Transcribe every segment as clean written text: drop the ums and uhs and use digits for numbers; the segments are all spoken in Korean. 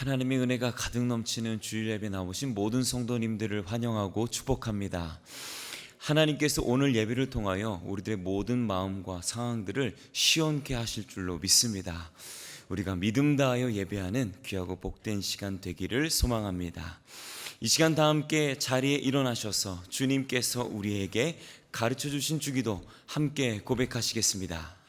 하나님의 은혜가 가득 넘치는 주일 예배 나오신 모든 성도님들을 환영하고 축복합니다. 하나님께서 오늘 예배를 통하여 우리들의 모든 마음과 상황들을 시원케 하실 줄로 믿습니다. 우리가 믿음 다하여 예배하는 귀하고 복된 시간 되기를 소망합니다. 이 시간 다 함께 자리에 일어나셔서 주님께서 우리에게 가르쳐 주신 주기도 함께 고백하시겠습니다.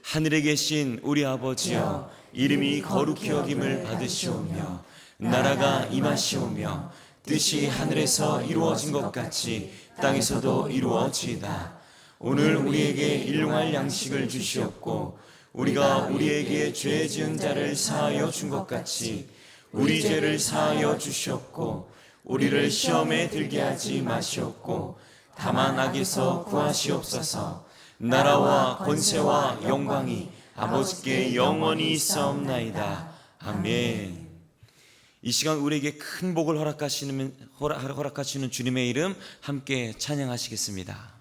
하늘에 계신 우리 아버지여, 이름이 거룩히 여김을 받으시오며 나라가 임하시오며 뜻이 하늘에서 이루어진 것 같이 땅에서도 이루어지이다. 오늘 우리에게 일용할 양식을 주시옵고 우리가 우리에게 죄 지은 자를 사하여 준 것 같이 우리 죄를 사하여 주시옵고 우리를 시험에 들게 하지 마시옵고 다만 악에서 구하시옵소서. 나라와 권세와 영광이 아버지께 영원히 있사옵나이다. 아멘. 이 시간 우리에게 큰 복을 허락하시는 주님의 이름 함께 찬양하시겠습니다.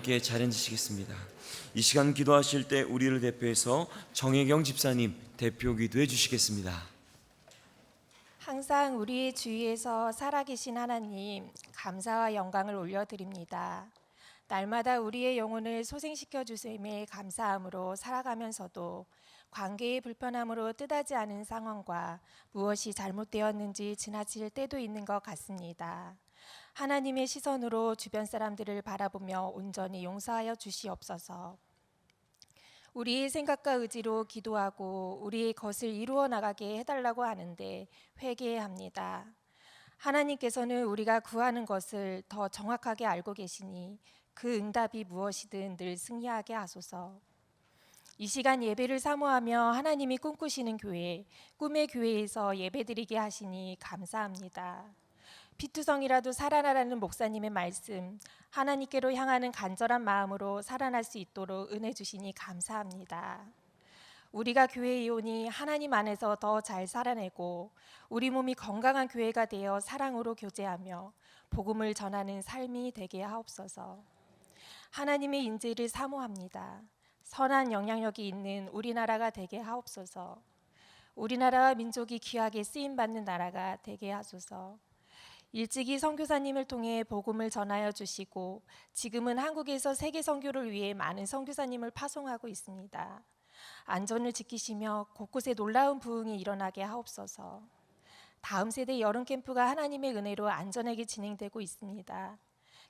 함께 자리 앉으시겠습니다. 이 시간 기도하실 때 우리를 대표해서 정혜경 집사님 대표 기도해 주시겠습니다. 항상 우리의 주위에서 살아계신 하나님, 감사와 영광을 올려드립니다. 날마다 우리의 영혼을 소생시켜 주심에 감사함으로 살아가면서도 관계의 불편함으로 뜻하지 않은 상황과 무엇이 잘못되었는지 지나칠 때도 있는 것 같습니다. 하나님의 시선으로 주변 사람들을 바라보며 온전히 용서하여 주시옵소서. 우리의 생각과 의지로 기도하고 우리의 것을 이루어 나가게 해달라고 하는데 회개합니다. 하나님께서는 우리가 구하는 것을 더 정확하게 알고 계시니 그 응답이 무엇이든 늘 승리하게 하소서. 이 시간 예배를 사모하며 하나님이 꿈꾸시는 교회, 꿈의 교회에서 예배드리게 하시니 감사합니다. 피투성이라도 살아나라는 목사님의 말씀, 하나님께로 향하는 간절한 마음으로 살아날 수 있도록 은혜 주시니 감사합니다. 우리가 교회에 오니 하나님 안에서 더 잘 살아내고 우리 몸이 건강한 교회가 되어 사랑으로 교제하며 복음을 전하는 삶이 되게 하옵소서. 하나님의 인재를 사모합니다. 선한 영향력이 있는 우리나라가 되게 하옵소서. 우리나라와 민족이 귀하게 쓰임받는 나라가 되게 하소서. 일찍이 선교사님을 통해 복음을 전하여 주시고 지금은 한국에서 세계 선교를 위해 많은 선교사님을 파송하고 있습니다. 안전을 지키시며 곳곳에 놀라운 부흥이 일어나게 하옵소서. 다음 세대 여름 캠프가 하나님의 은혜로 안전하게 진행되고 있습니다.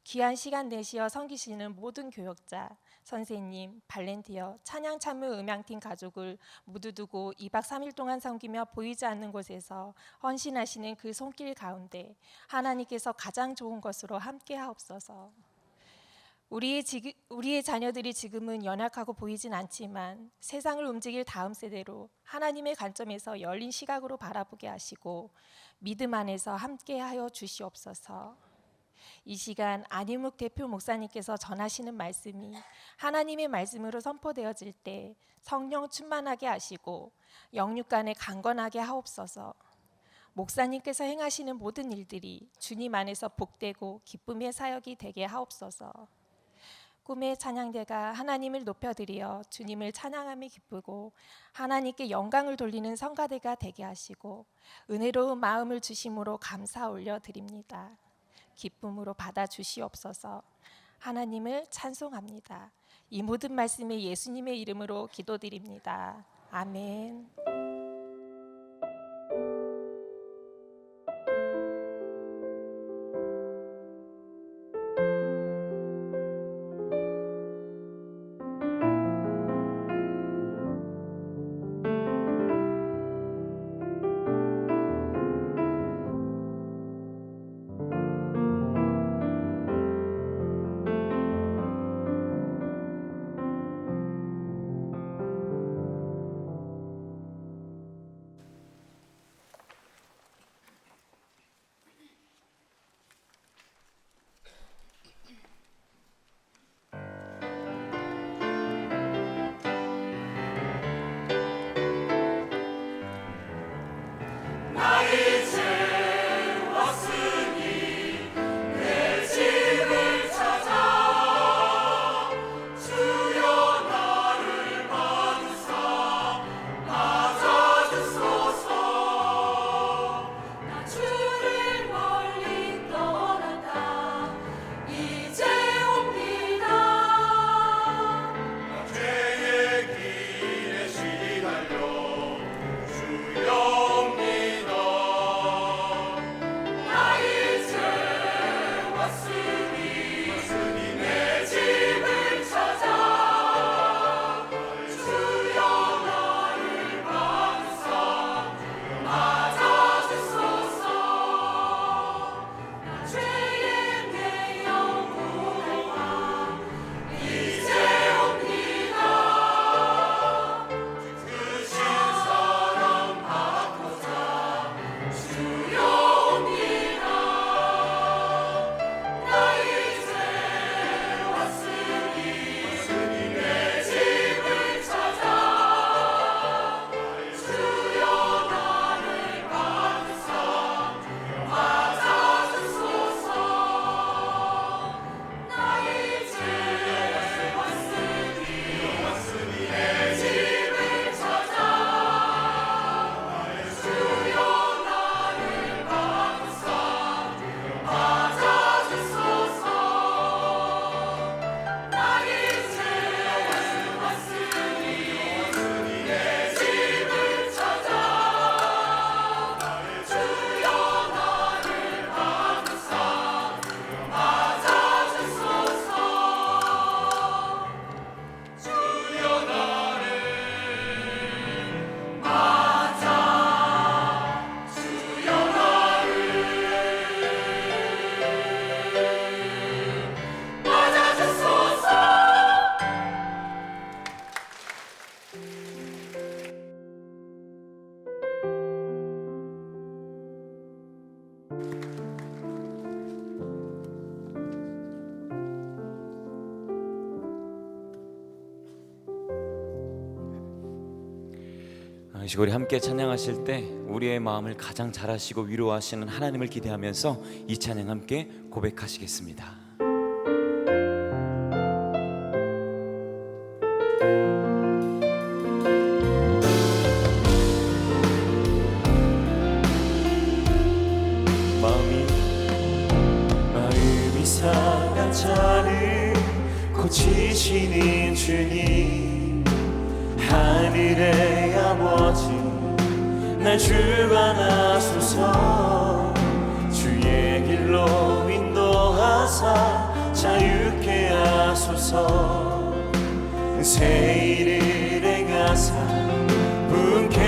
귀한 시간 내시어 섬기시는 모든 교역자, 선생님, 발렌티어, 찬양 참여 음향팀 가족을 모두 두고 2박 3일 동안 섬기며 보이지 않는 곳에서 헌신하시는 그 손길 가운데 하나님께서 가장 좋은 것으로 함께 하옵소서. 우리의 자녀들이 지금은 연약하고 보이진 않지만 세상을 움직일 다음 세대로 하나님의 관점에서 열린 시각으로 바라보게 하시고 믿음 안에서 함께하여 주시옵소서. 이 시간 안희묵 대표 목사님께서 전하시는 말씀이 하나님의 말씀으로 선포되어질 때 성령 충만하게 하시고 영육간에 강건하게 하옵소서. 목사님께서 행하시는 모든 일들이 주님 안에서 복되고 기쁨의 사역이 되게 하옵소서. 꿈의 찬양대가 하나님을 높여드려 주님을 찬양함이 기쁘고 하나님께 영광을 돌리는 성가대가 되게 하시고 은혜로운 마음을 주심으로 감사 올려드립니다. 기쁨으로 받아 주시옵소서. 하나님을 찬송합니다. 이 모든 말씀을 예수님의 이름으로 기도드립니다. 아멘. 이 시간 우리 함께 찬양하실 때 우리의 마음을 가장 잘 아시고 위로하시는 하나님을 기대하면서 이 찬양 함께 고백하시겠습니다. 마음이 상한 자를 고치시는 주님, 하늘의 아버지 날 주관하소서. 주의 길로 인도하사 자유케 하소서. 새 일을 행하사 분케.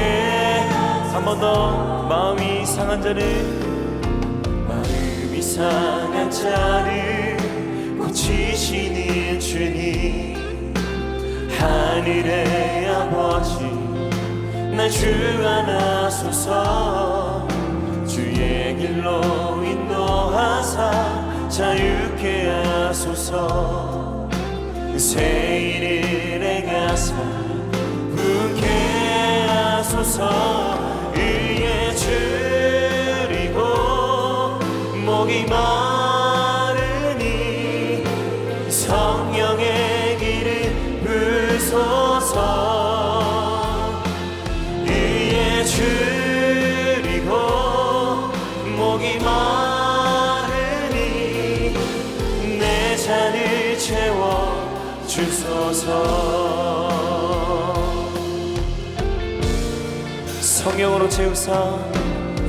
한 번 더. 마음이 상한 자를 고치시는 고치시는 주님, 하늘의 아버지 날 주안하소서. 주의 길로 인도하사 자유케 하소서. 새 일을 행하사 부게 하소서. 의에 줄이고 목이 마르니 성령의 길을 부소서. 의에 줄이고 목이 마르니 내 잔을 채워 주소서. 성령으로 채우사,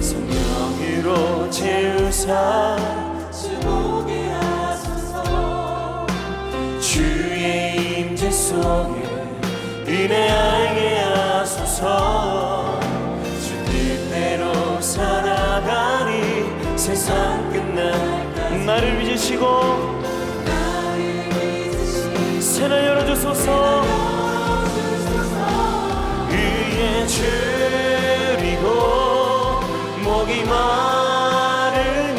성령으로 채우사 주보게 하소서. 주의 임재 속에 은혜 알게 하소서. 주 뜻대로 살아가니 세상 끝날 나를 믿으시고 새날 열어주소서. 의에 줄이고 목이 마르니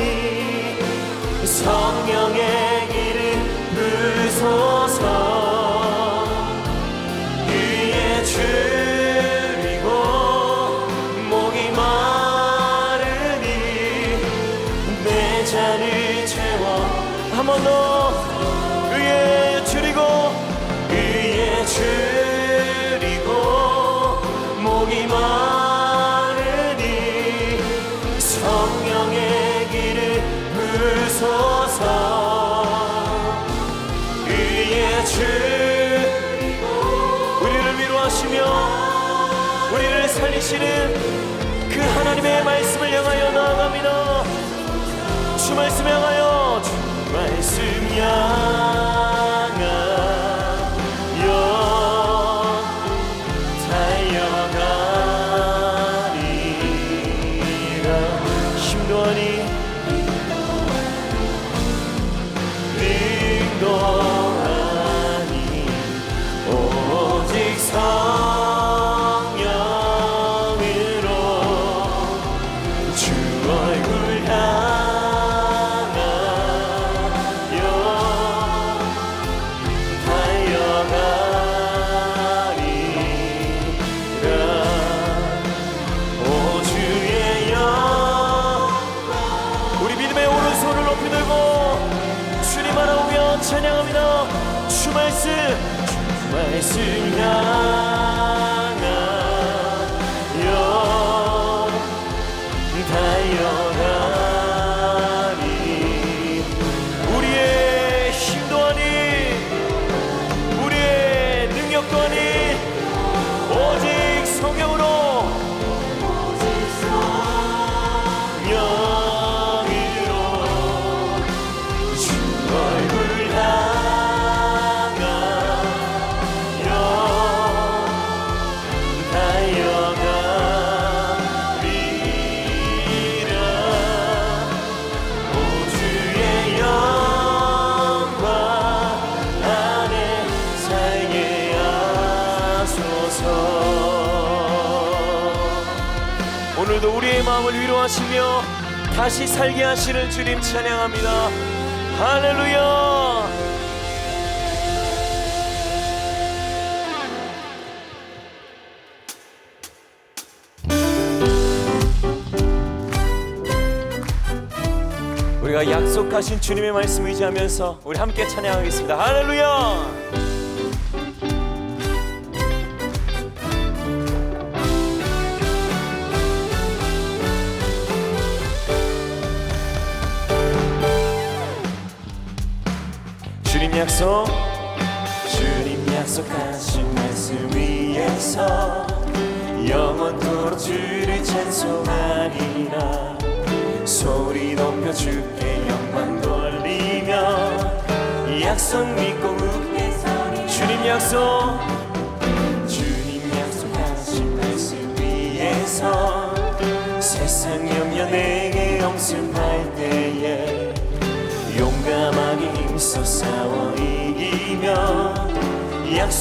성령의 길을 부소서. 의에 줄이고 목이 마르니 내 잔을 채워. 한 번 더. 의에 줄이고 의에 줄이고 목이 마르니 성령의 길을 부소서. 의에 줄이고 우리를 위로하시며 우리를 살리시는 그 하나님의 말씀을 향하여 나아갑니다. 주 말씀 향하여, 주 말씀 향하여 달려가리라. 힘도하니 능도하니 오직 성령으로 주 얼굴 향하여 달려가리라. 오 주의 영광, 우리 믿음의 오른손을 높이 들고 주님 바라보며 찬양합니다. 주 말씀 향하여 달려가니 우리의 힘도 아니 우리의 능력도 아니 오직 성령으로 주 얼굴 향하여 달려가리라. 오 주의 영광 안에 살게 하소서. 오늘도 우리의 마음을 위로하시며 다시 살게 하시는 주님 찬양합니다. 할렐루야. 우리가 약속하신 주님의 말씀 의지하면서 우리 함께 찬양하겠습니다. 할렐루야. 주님 약속하신 말씀 위에서 영원토록 주를 찬송하리라. 소리 높여 주께 영광 돌리며 약속 믿고 웃게 서리. 주님 약속하신 말씀 위에서 세상 염려 내게 엄습할 때에 용감하게 힘써 싸워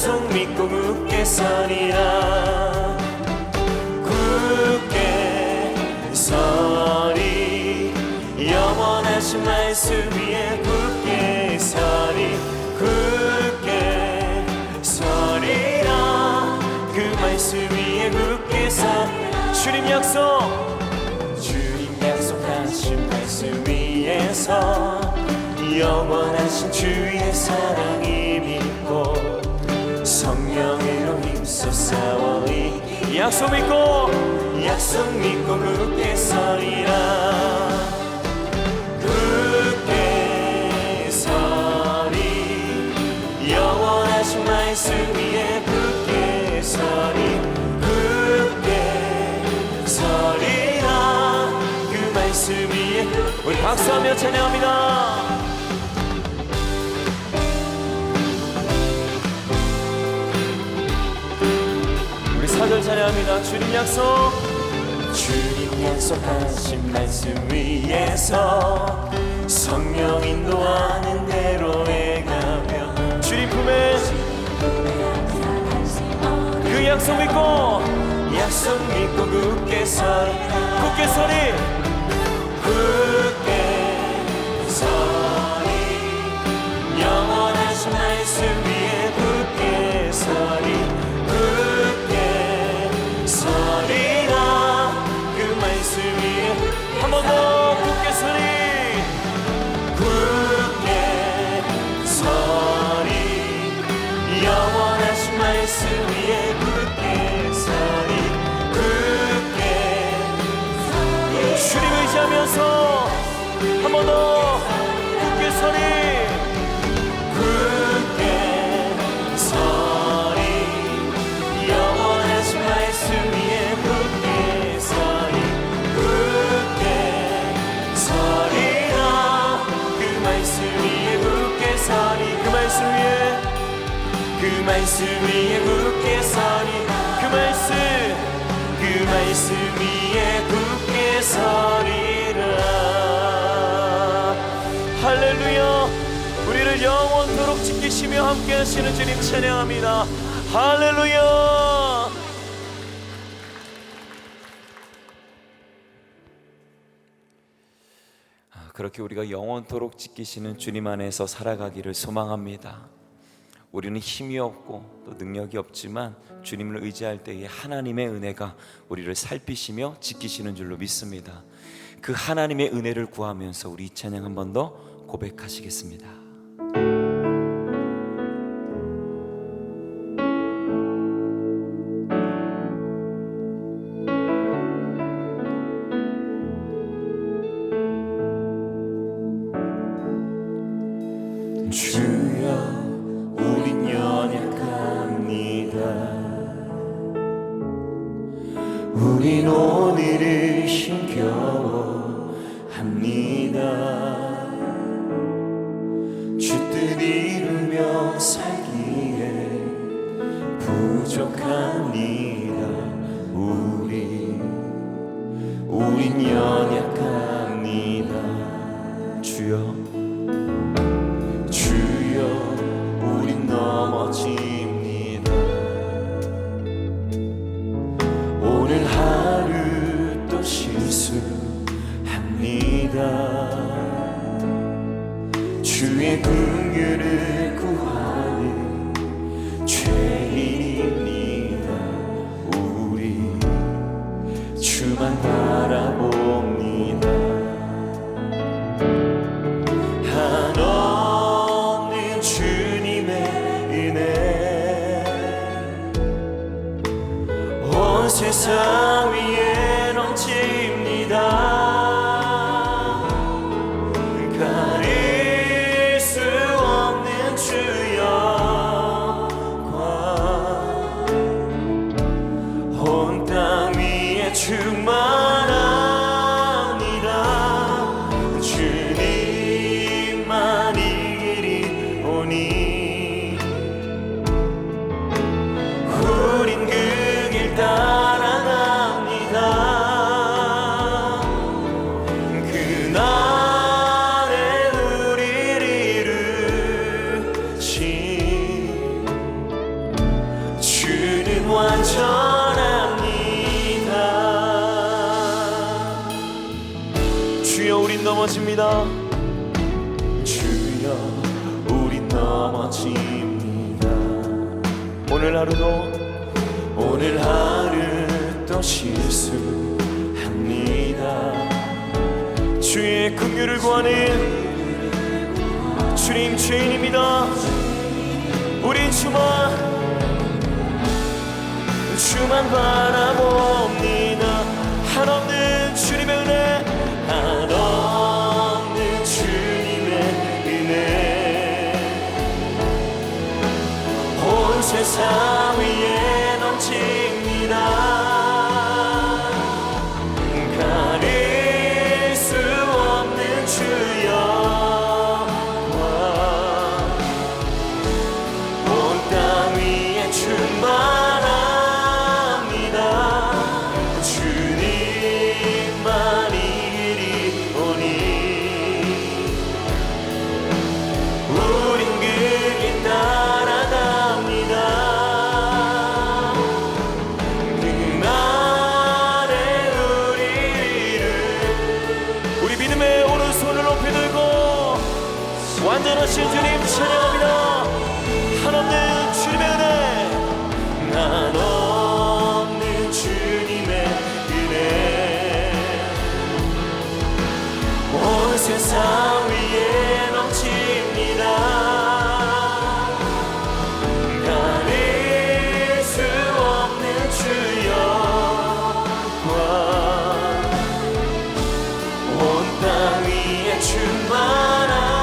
약속 믿고 굳게 서리라. 굳게 서리 영원하신 말씀 위에 굳게 서리. 굳게 서리라. 그 말씀 위에 굳게 서리라. 주님 약속하신 말씀 위에서 영원하신 주의 사랑이 믿고 성령으로 힘써 싸워 이 약속 믿고 굳게 서리라. 굳게 서리 영원하신 말씀 위에 굳게 서리. 굳게 서리라. 그 말씀 위에 우리 박수하며 찬양합니다. 사절 찬양합니다. 주님 약속하신 말씀 위에서 성령 인도하는 대로 해가며 주님 품에 그 약속 믿고 굳게 서리. 굳게 서리. 영원하신 말씀 위에 굳게 서리. 서리라. 그 말씀 위에 한 번 더 굳게 서리. 굳게 서리 영원하신 말씀 위에 굳게 서리. 굳게 주님 의지하면서 한 번 더 굳게 서리. 굳게 서리 영원하신 말씀 위에 굳게 서리. 굳게 서리라. 그 말씀 위에 굳게 서리. 그 말씀 위에 굳게 서리. 그 말씀 위에 굳게 서리라. 할렐루야. 우리를 영원토록 지키시며 함께 하시는 주님 찬양합니다. 할렐루야. 그렇게 우리가 영원토록 지키시는 주님 안에서 살아가기를 소망합니다. 우리는 힘이 없고 또 능력이 없지만 주님을 의지할 때에 하나님의 은혜가 우리를 살피시며 지키시는 줄로 믿습니다. 그 하나님의 은혜를 구하면서 우리 이 찬양 한 번 더 고백하시겠습니다. 주여 우린 연약합니다. 우린 오늘을 힘겨워합니다. 주 뜻 이루며 살기에 부족합니다. 우린 연약합니다. 주여 우린 넘어집니다. 오늘 하루 또 실수합니다. 주의 긍휼을 구하는 죄인입니다. 우리 주만 바라봅니다. 한없는 주님의 은혜 온 세상 위에 넘칩니다. 가릴 수 없는 주 영광 온 땅 위에 충만합니다. 주님만 이기리오니 우린 그 길 따라갑니다. 그날에 우리를 이루신 넘어집니다. 주여 우리 넘어집니다. 오늘 하루 또 실수합니다. 주의 긍휼을 구하는 주님 죄인입니다. 우린 주만 바라봅니다. 한없는 주님의 은혜, 한없는 주님의 은혜, 온 세상 위에 넘칩니다. 가릴 수 없는 주여 온 땅 위에 충만합니다. 주님만이 이리오니 우린 그 길 따라갑니다. 그날에 우리를 우리 믿음의 오른손을 높이 들고 완전하신 주님 찬양합니다. 한없는 주님의 은혜, 한없는 주님의 은혜, 온 세상 위에 넘칩니다. 가릴 수 없는 주여와 온 땅 위에 충만합니다.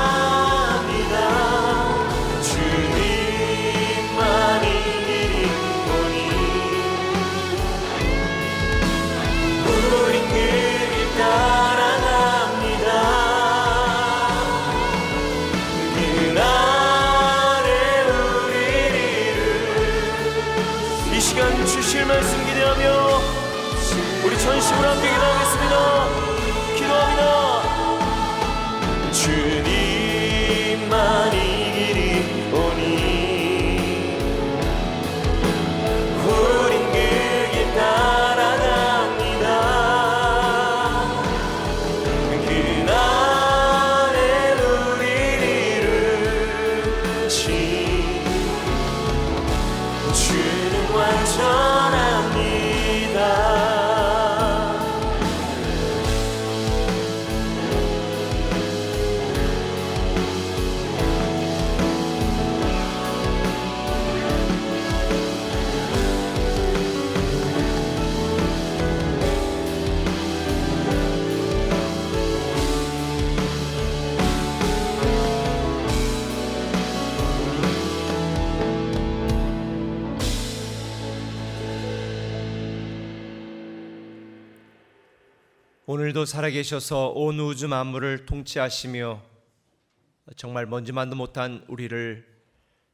주님만이 이리오니 우린 그 길 따라갑니다. 그날에 우리를 이 시간 주실 말씀 기대하며 우리 전심으로 함께 기도하겠습니다. 기도합니다. 주님만이 이리오니 우린 그 길 따라갑니다. 그날에 우리를 주는 완전합니다. 오늘도 살아계셔서 온 우주 만물을 통치하시며 정말 먼지만도 못한 우리를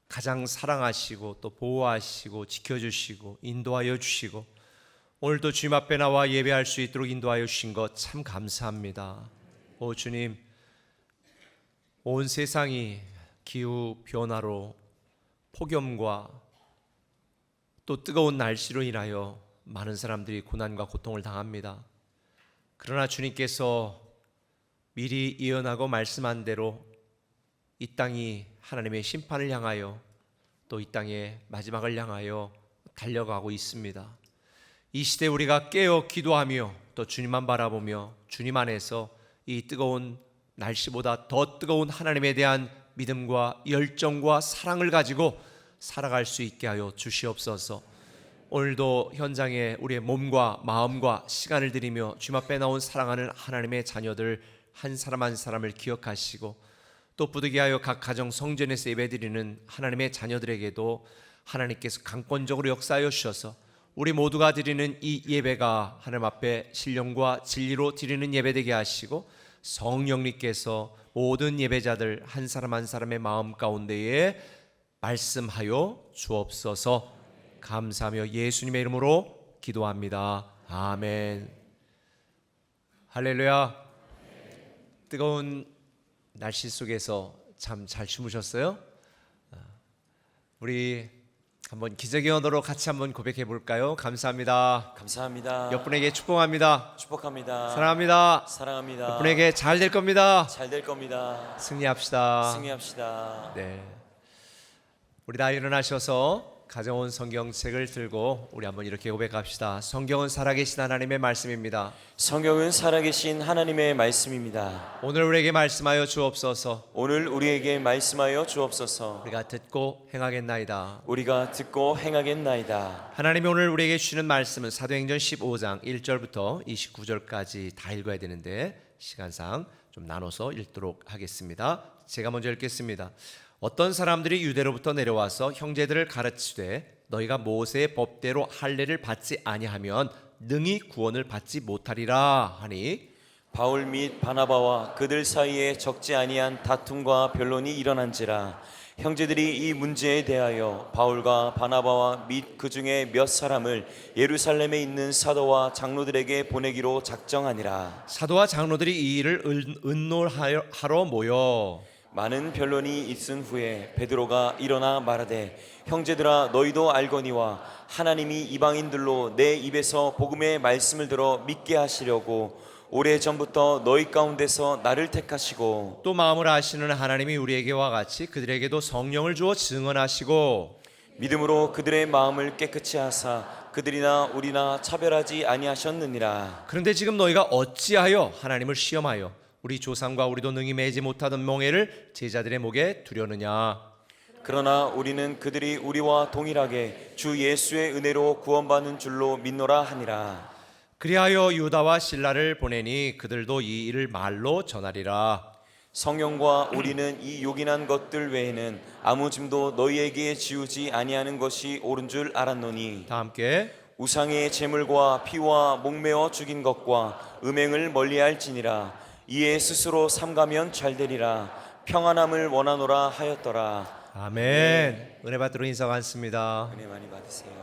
가장 사랑하시고 또 보호하시고 지켜주시고 인도하여 주시고 오늘도 주님 앞에 나와 예배할 수 있도록 인도하여 주신 것 참 감사합니다. 오 주님, 온 세상이 기후 변화로 폭염과 또 뜨거운 날씨로 인하여 많은 사람들이 고난과 고통을 당합니다. 그러나 주님께서 미리 예언하고 말씀한 대로 이 땅이 하나님의 심판을 향하여 또 이 땅의 마지막을 향하여 달려가고 있습니다. 이 시대에 우리가 깨어 기도하며 또 주님만 바라보며 주님 안에서 이 뜨거운 날씨보다 더 뜨거운 하나님에 대한 믿음과 열정과 사랑을 가지고 살아갈 수 있게 하여 주시옵소서. 오늘도 현장에 우리의 몸과 마음과 시간을 들이며 주님 앞에 나온 사랑하는 하나님의 자녀들 한 사람 한 사람을 기억하시고 또 부득이하여 각 가정 성전에서 예배드리는 하나님의 자녀들에게도 하나님께서 강권적으로 역사하여 주셔서 우리 모두가 드리는 이 예배가 하나님 앞에 신령과 진리로 드리는 예배되게 하시고 성령님께서 모든 예배자들 한 사람 한 사람의 마음 가운데에 말씀하여 주옵소서. 감사하며 예수님의 이름으로 기도합니다. 아멘. 할렐루야. 뜨거운 날씨 속에서 참 잘 주무셨어요? 우리 한번 기적의 언어로 같이 한번 고백해 볼까요? 감사합니다. 감사합니다. 옆분에게 축복합니다. 축복합니다. 사랑합니다. 사랑합니다. 옆분에게 잘 될 겁니다. 잘 될 겁니다. 승리합시다. 승리합시다. 네. 우리 다 일어나셔서 가져온 성경책을 들고 우리 한번 이렇게 고백합시다. 성경은 살아계신 하나님의 말씀입니다. 성경은 살아계신 하나님의 말씀입니다. 오늘 우리에게 말씀하여 주옵소서. 오늘 우리에게 말씀하여 주옵소서. 우리가 듣고 행하겠나이다. 우리가 듣고 행하겠나이다. 하나님이 오늘 우리에게 주시는 말씀은 사도행전 15장 1절부터 29절까지 다 읽어야 되는데 시간상 좀 나눠서 읽도록 하겠습니다. 제가 먼저 읽겠습니다. 어떤 사람들이 유대로부터 내려와서 형제들을 가르치되 너희가 모세의 법대로 할례를 받지 아니하면 능히 구원을 받지 못하리라 하니 바울 및 바나바와 그들 사이에 적지 아니한 다툼과 변론이 일어난지라 형제들이 이 문제에 대하여 바울과 바나바와 및 그 중에 몇 사람을 예루살렘에 있는 사도와 장로들에게 보내기로 작정하니라. 사도와 장로들이 이 일을 의논하러 모여 많은 변론이 있은 후에 베드로가 일어나 말하되 형제들아 너희도 알거니와 하나님이 이방인들로 내 입에서 복음의 말씀을 들어 믿게 하시려고 오래전부터 너희 가운데서 나를 택하시고 또 마음을 아시는 하나님이 우리에게와 같이 그들에게도 성령을 주어 증언하시고 믿음으로 그들의 마음을 깨끗이 하사 그들이나 우리나 차별하지 아니하셨느니라. 그런데 지금 너희가 어찌하여 하나님을 시험하여 우리 조상과 우리도 능히 매지 못하던 멍에를 제자들의 목에 두려느냐. 그러나 우리는 그들이 우리와 동일하게 주 예수의 은혜로 구원받는 줄로 믿노라 하니라. 그리하여 유다와 실라를 보내니 그들도 이 일을 말로 전하리라. 성령과 우리는 이 요긴한 것들 외에는 아무 짐도 너희에게 지우지 아니하는 것이 옳은 줄 알았노니 다 함께 우상의 제물과 피와 목매어 죽인 것과 음행을 멀리할지니라. 이에 스스로 삼가면 잘되리라. 평안함을 원하노라 하였더라. 아멘. 은혜 받들어 인사 많습니다. 은혜 많이 받으세요.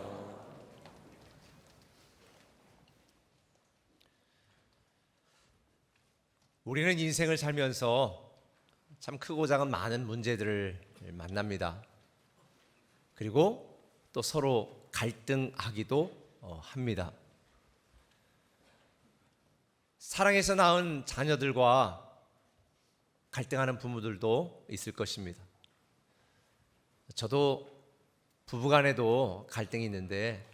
우리는 인생을 살면서 참 크고 작은 많은 문제들을 만납니다. 그리고 또 서로 갈등하기도 합니다. 사랑해서 낳은 자녀들과 갈등하는 부모들도 있을 것입니다. 저도 부부간에도 갈등이 있는데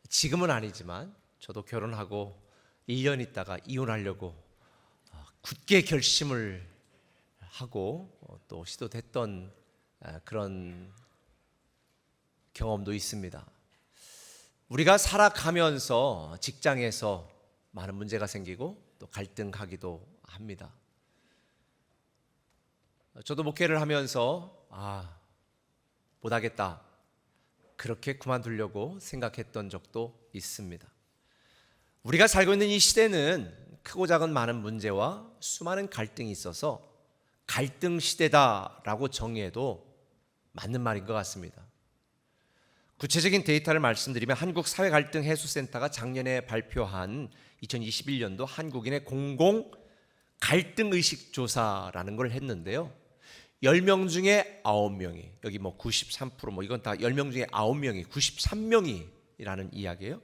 지금은 아니지만 저도 결혼하고 1년 있다가 이혼하려고 굳게 결심을 하고 또 시도됐던 그런 경험도 있습니다. 우리가 살아가면서 직장에서 많은 문제가 생기고 또 갈등하기도 합니다. 저도 목회를 하면서 못하겠다 그렇게 그만두려고 생각했던 적도 있습니다. 우리가 살고 있는 이 시대는 크고 작은 많은 문제와 수많은 갈등이 있어서 갈등 시대다라고 정의해도 맞는 말인 것 같습니다. 구체적인 데이터를 말씀드리면 한국사회갈등해소센터가 작년에 발표한 2021년도 한국인의 공공 갈등의식 조사라는 걸 했는데요. 10명 중에 9명이 여기 93% 이건 다 10명 중에 9명이 93명이라는 이야기예요.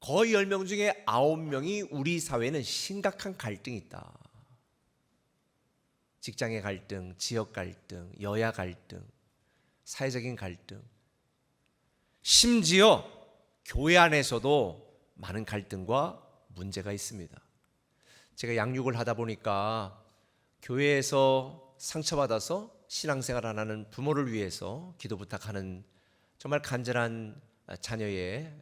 거의 10명 중에 9명이 우리 사회에는 심각한 갈등이 있다. 직장의 갈등, 지역 갈등, 여야 갈등, 사회적인 갈등, 심지어 교회 안에서도 많은 갈등과 문제가 있습니다. 제가 양육을 하다 보니까 교회에서 상처받아서 신앙생활 안 하는 부모를 위해서 기도 부탁하는 정말 간절한 자녀의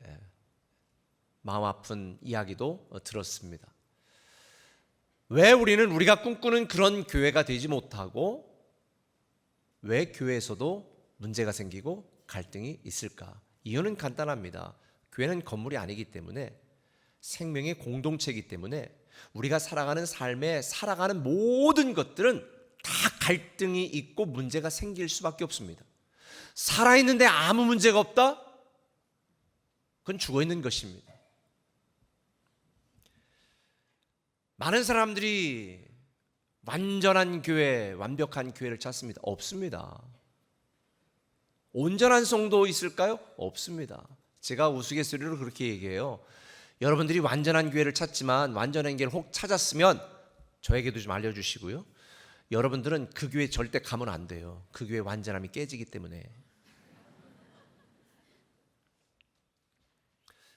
마음 아픈 이야기도 들었습니다. 왜 우리는 우리가 꿈꾸는 그런 교회가 되지 못하고 왜 교회에서도 문제가 생기고 갈등이 있을까? 이유는 간단합니다. 교회는 건물이 아니기 때문에 생명의 공동체이기 때문에 우리가 살아가는 삶에 살아가는 모든 것들은 다 갈등이 있고 문제가 생길 수밖에 없습니다. 살아있는데 아무 문제가 없다? 그건 죽어있는 것입니다. 많은 사람들이 완전한 교회, 완벽한 교회를 찾습니다. 없습니다. 온전한 성도 있을까요? 없습니다. 제가 우스갯소리로 그렇게 얘기해요. 여러분들이 완전한 교회를 찾지만 완전한 교회를 혹 찾았으면 저에게도 좀 알려주시고요. 여러분들은 그 교회 절대 가면 안 돼요. 그 교회 완전함이 깨지기 때문에.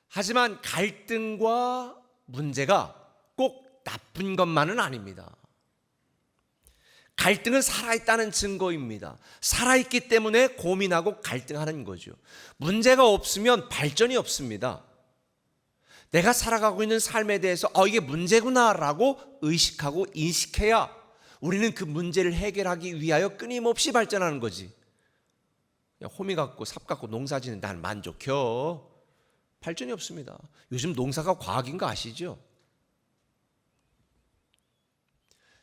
하지만 갈등과 문제가 꼭 나쁜 것만은 아닙니다. 갈등은 살아있다는 증거입니다. 살아있기 때문에 고민하고 갈등하는 거죠. 문제가 없으면 발전이 없습니다. 내가 살아가고 있는 삶에 대해서 이게 문제구나라고 의식하고 인식해야 우리는 그 문제를 해결하기 위하여 끊임없이 발전하는 거지. 호미 갖고 삽 갖고 농사 짓는 난 만족혀. 발전이 없습니다. 요즘 농사가 과학인 거 아시죠?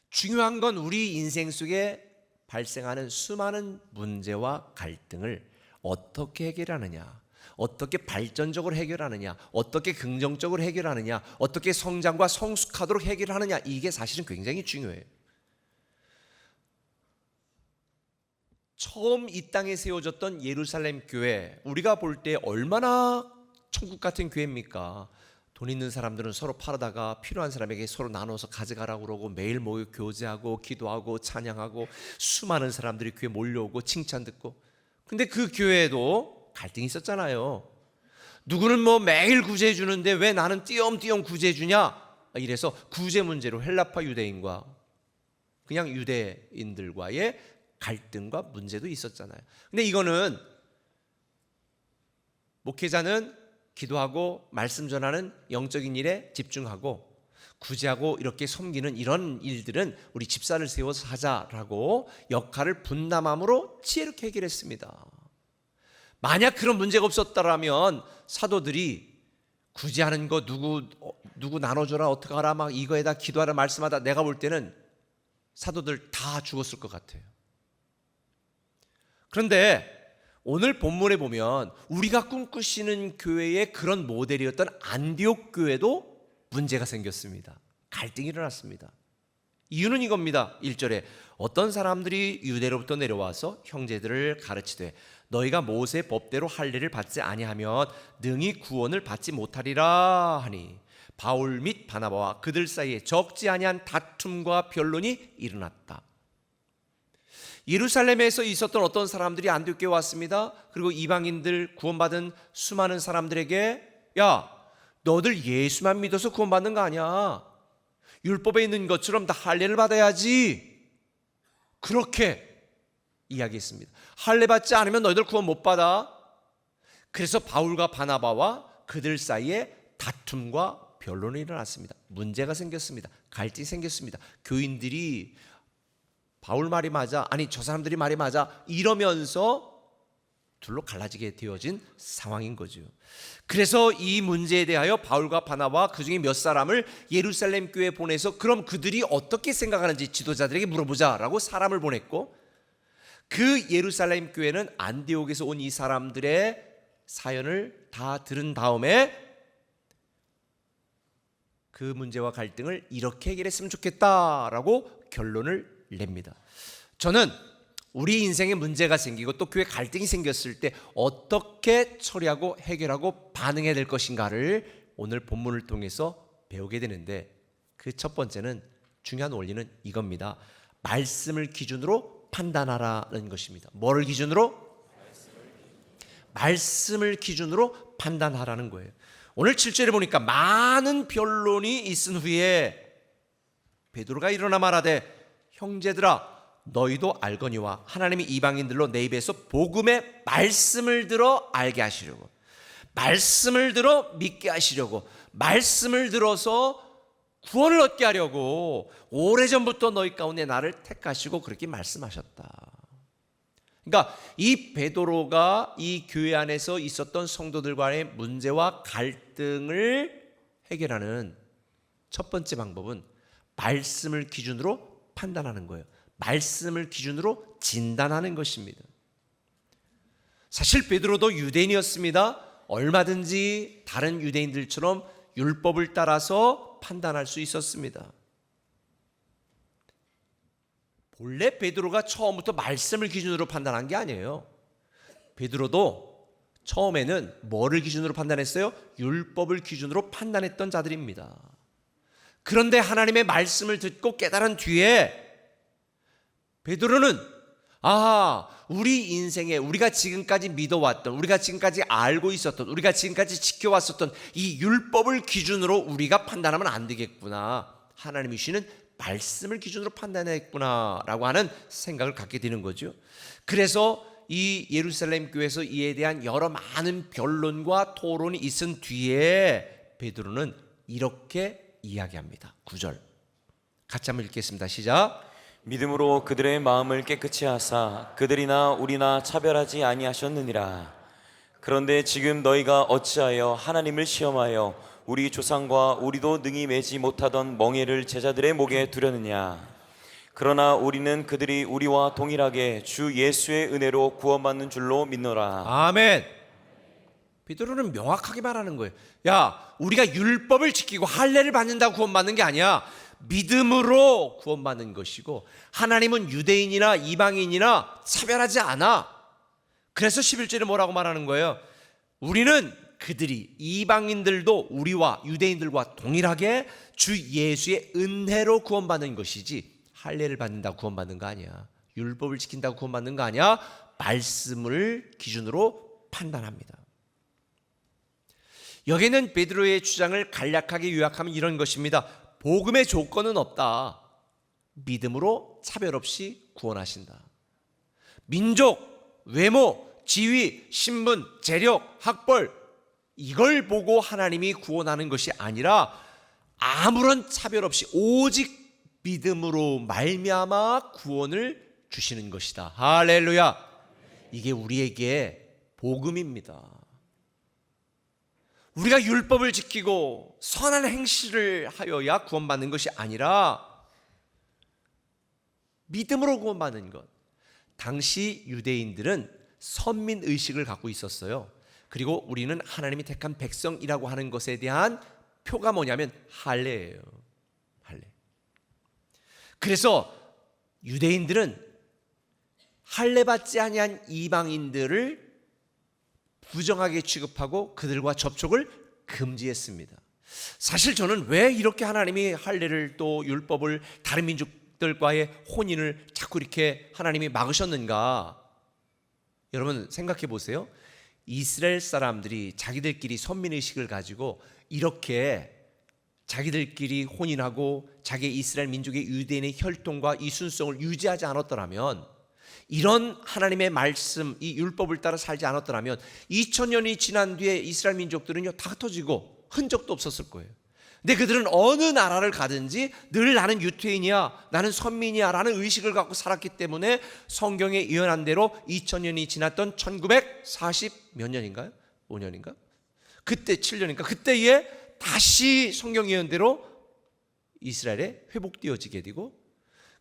중요한 건 우리 인생 속에 발생하는 수많은 문제와 갈등을 어떻게 해결하느냐, 어떻게 발전적으로 해결하느냐, 어떻게 긍정적으로 해결하느냐, 어떻게 성장과 성숙하도록 해결하느냐, 이게 사실은 굉장히 중요해요. 처음 이 땅에 세워졌던 예루살렘 교회, 우리가 볼 때 얼마나 천국 같은 교회입니까? 돈 있는 사람들은 서로 팔아다가 필요한 사람에게 서로 나눠서 가져가라고 그러고 매일 모여 교제하고 기도하고 찬양하고 수많은 사람들이 교회 몰려오고 칭찬 듣고. 근데 그 교회에도 갈등이 있었잖아요. 누구는 뭐 매일 구제해 주는데 왜 나는 띄엄띄엄 구제해 주냐? 이래서 구제 문제로 헬라파 유대인과 그냥 유대인들과의 갈등과 문제도 있었잖아요. 근데 이거는 목회자는 기도하고 말씀 전하는 영적인 일에 집중하고 구제하고 이렇게 섬기는 이런 일들은 우리 집사를 세워서 하자라고 역할을 분담함으로 지혜롭게 해결했습니다. 만약 그런 문제가 없었다라면 사도들이 구제하는 거 누구 나눠줘라 어떻게 하라 막 이거에다 기도하라 말씀하다 내가 볼 때는 사도들 다 죽었을 것 같아요. 그런데 오늘 본문에 보면 우리가 꿈꾸시는 교회의 그런 모델이었던 안디옥 교회도 문제가 생겼습니다. 갈등이 일어났습니다. 이유는 이겁니다. 1절에 어떤 사람들이 유대로부터 내려와서 형제들을 가르치되 너희가 모세 법대로 할례를 받지 아니하면 능히 구원을 받지 못하리라 하니 바울 및 바나바와 그들 사이에 적지 아니한 다툼과 변론이 일어났다. 예루살렘에서 있었던 어떤 사람들이 안디옥에 왔습니다. 그리고 이방인들 구원받은 수많은 사람들에게 야, 너들 예수만 믿어서 구원받는 거 아니야. 율법에 있는 것처럼 다 할례를 받아야지. 그렇게 이야기했습니다. 할례 받지 않으면 너희들 구원 못 받아. 그래서 바울과 바나바와 그들 사이에 다툼과 변론이 일어났습니다. 문제가 생겼습니다. 갈등이 생겼습니다. 교인들이 바울 말이 맞아, 아니 저 사람들이 말이 맞아 이러면서 둘로 갈라지게 되어진 상황인 거죠. 그래서 이 문제에 대하여 바울과 바나바와 그중에 몇 사람을 예루살렘 교회에 보내서 그럼 그들이 어떻게 생각하는지 지도자들에게 물어보자라고 사람을 보냈고, 그 예루살렘 교회는 안디옥에서 온 이 사람들의 사연을 다 들은 다음에 그 문제와 갈등을 이렇게 해결했으면 좋겠다라고 결론을 냅니다. 저는 우리 인생에 문제가 생기고 또 교회 갈등이 생겼을 때 어떻게 처리하고 해결하고 반응해야 될 것인가를 오늘 본문을 통해서 배우게 되는데, 그 첫 번째는 중요한 원리는 이겁니다. 말씀을 기준으로 판단하라는 것입니다. 뭐를 기준으로? 말씀을 기준으로 판단하라는 거예요. 오늘 7절에 보니까 많은 변론이 있은 후에 베드로가 일어나 말하되 형제들아 너희도 알거니와 하나님이 이방인들로 내 입에서 복음의 말씀을 들어 알게 하시려고, 말씀을 들어 믿게 하시려고, 말씀을 들어서 구원을 얻게 하려고 오래전부터 너희 가운데 나를 택하시고 그렇게 말씀하셨다. 그러니까 이 베드로가 이 교회 안에서 있었던 성도들과의 문제와 갈등을 해결하는 첫 번째 방법은 말씀을 기준으로 판단하는 거예요. 말씀을 기준으로 진단하는 것입니다. 사실 베드로도 유대인이었습니다. 얼마든지 다른 유대인들처럼 율법을 따라서 판단할 수 있었습니다. 본래 베드로가 처음부터 말씀을 기준으로 판단한 게 아니에요. 베드로도 처음에는 뭐를 기준으로 판단했어요? 율법을 기준으로 판단했던 자들입니다. 그런데 하나님의 말씀을 듣고 깨달은 뒤에 베드로는 우리 인생에 우리가 지금까지 믿어왔던, 우리가 지금까지 알고 있었던, 우리가 지금까지 지켜왔었던 이 율법을 기준으로 우리가 판단하면 안 되겠구나, 하나님이 주시는 말씀을 기준으로 판단했구나 라고 하는 생각을 갖게 되는 거죠. 그래서 이 예루살렘 교회에서 이에 대한 여러 많은 변론과 토론이 있은 뒤에 베드로는 이렇게 이야기합니다. 9절 같이 한번 읽겠습니다. 시작. 믿음으로 그들의 마음을 깨끗이 하사 그들이나 우리나 차별하지 아니하셨느니라. 그런데 지금 너희가 어찌하여 하나님을 시험하여 우리 조상과 우리도 능히 매지 못하던 멍에를 제자들의 목에 두려느냐. 그러나 우리는 그들이 우리와 동일하게 주 예수의 은혜로 구원받는 줄로 믿노라. 아멘. 베드로는 명확하게 말하는 거예요. 야, 우리가 율법을 지키고 할례를 받는다고 구원받는 게 아니야. 믿음으로 구원받는 것이고, 하나님은 유대인이나 이방인이나 차별하지 않아. 그래서 11절에 뭐라고 말하는 거예요? 우리는 그들이, 이방인들도 우리와 유대인들과 동일하게 주 예수의 은혜로 구원받는 것이지, 할례를 받는다고 구원받는 거 아니야. 율법을 지킨다고 구원받는 거 아니야. 말씀을 기준으로 판단합니다. 여기는 베드로의 주장을 간략하게 요약하면 이런 것입니다. 복음의 조건은 없다. 믿음으로 차별 없이 구원하신다. 민족, 외모, 지위, 신분, 재력, 학벌, 이걸 보고 하나님이 구원하는 것이 아니라 아무런 차별 없이 오직 믿음으로 말미암아 구원을 주시는 것이다. 할렐루야. 이게 우리에게 복음입니다. 우리가 율법을 지키고 선한 행실을 하여야 구원받는 것이 아니라 믿음으로 구원받는 것. 당시 유대인들은 선민의식을 갖고 있었어요. 그리고 우리는 하나님이 택한 백성이라고 하는 것에 대한 표가 뭐냐면 할례예요. 할례. 그래서 유대인들은 할례 받지 아니한 이방인들을 부정하게 취급하고 그들과 접촉을 금지했습니다. 사실 저는 왜 이렇게 하나님이 할례를 또 율법을 다른 민족들과의 혼인을 자꾸 이렇게 하나님이 막으셨는가? 여러분 생각해 보세요. 이스라엘 사람들이 자기들끼리 선민의식을 가지고 이렇게 자기들끼리 혼인하고 자기 이스라엘 민족의 유대인의 혈통과 이 순성을 유지하지 않았더라면, 이런 하나님의 말씀, 이 율법을 따라 살지 않았더라면 2000년이 지난 뒤에 이스라엘 민족들은요 다 흩어지고 흔적도 없었을 거예요. 근데 그들은 어느 나라를 가든지 늘 나는 유태인이야, 나는 선민이야 라는 의식을 갖고 살았기 때문에 성경에 예언한 대로 2000년이 지났던 1940 몇 년인가요? 5년인가? 그때 7년인가? 그때에 다시 성경 예언대로 이스라엘에 회복되어지게 되고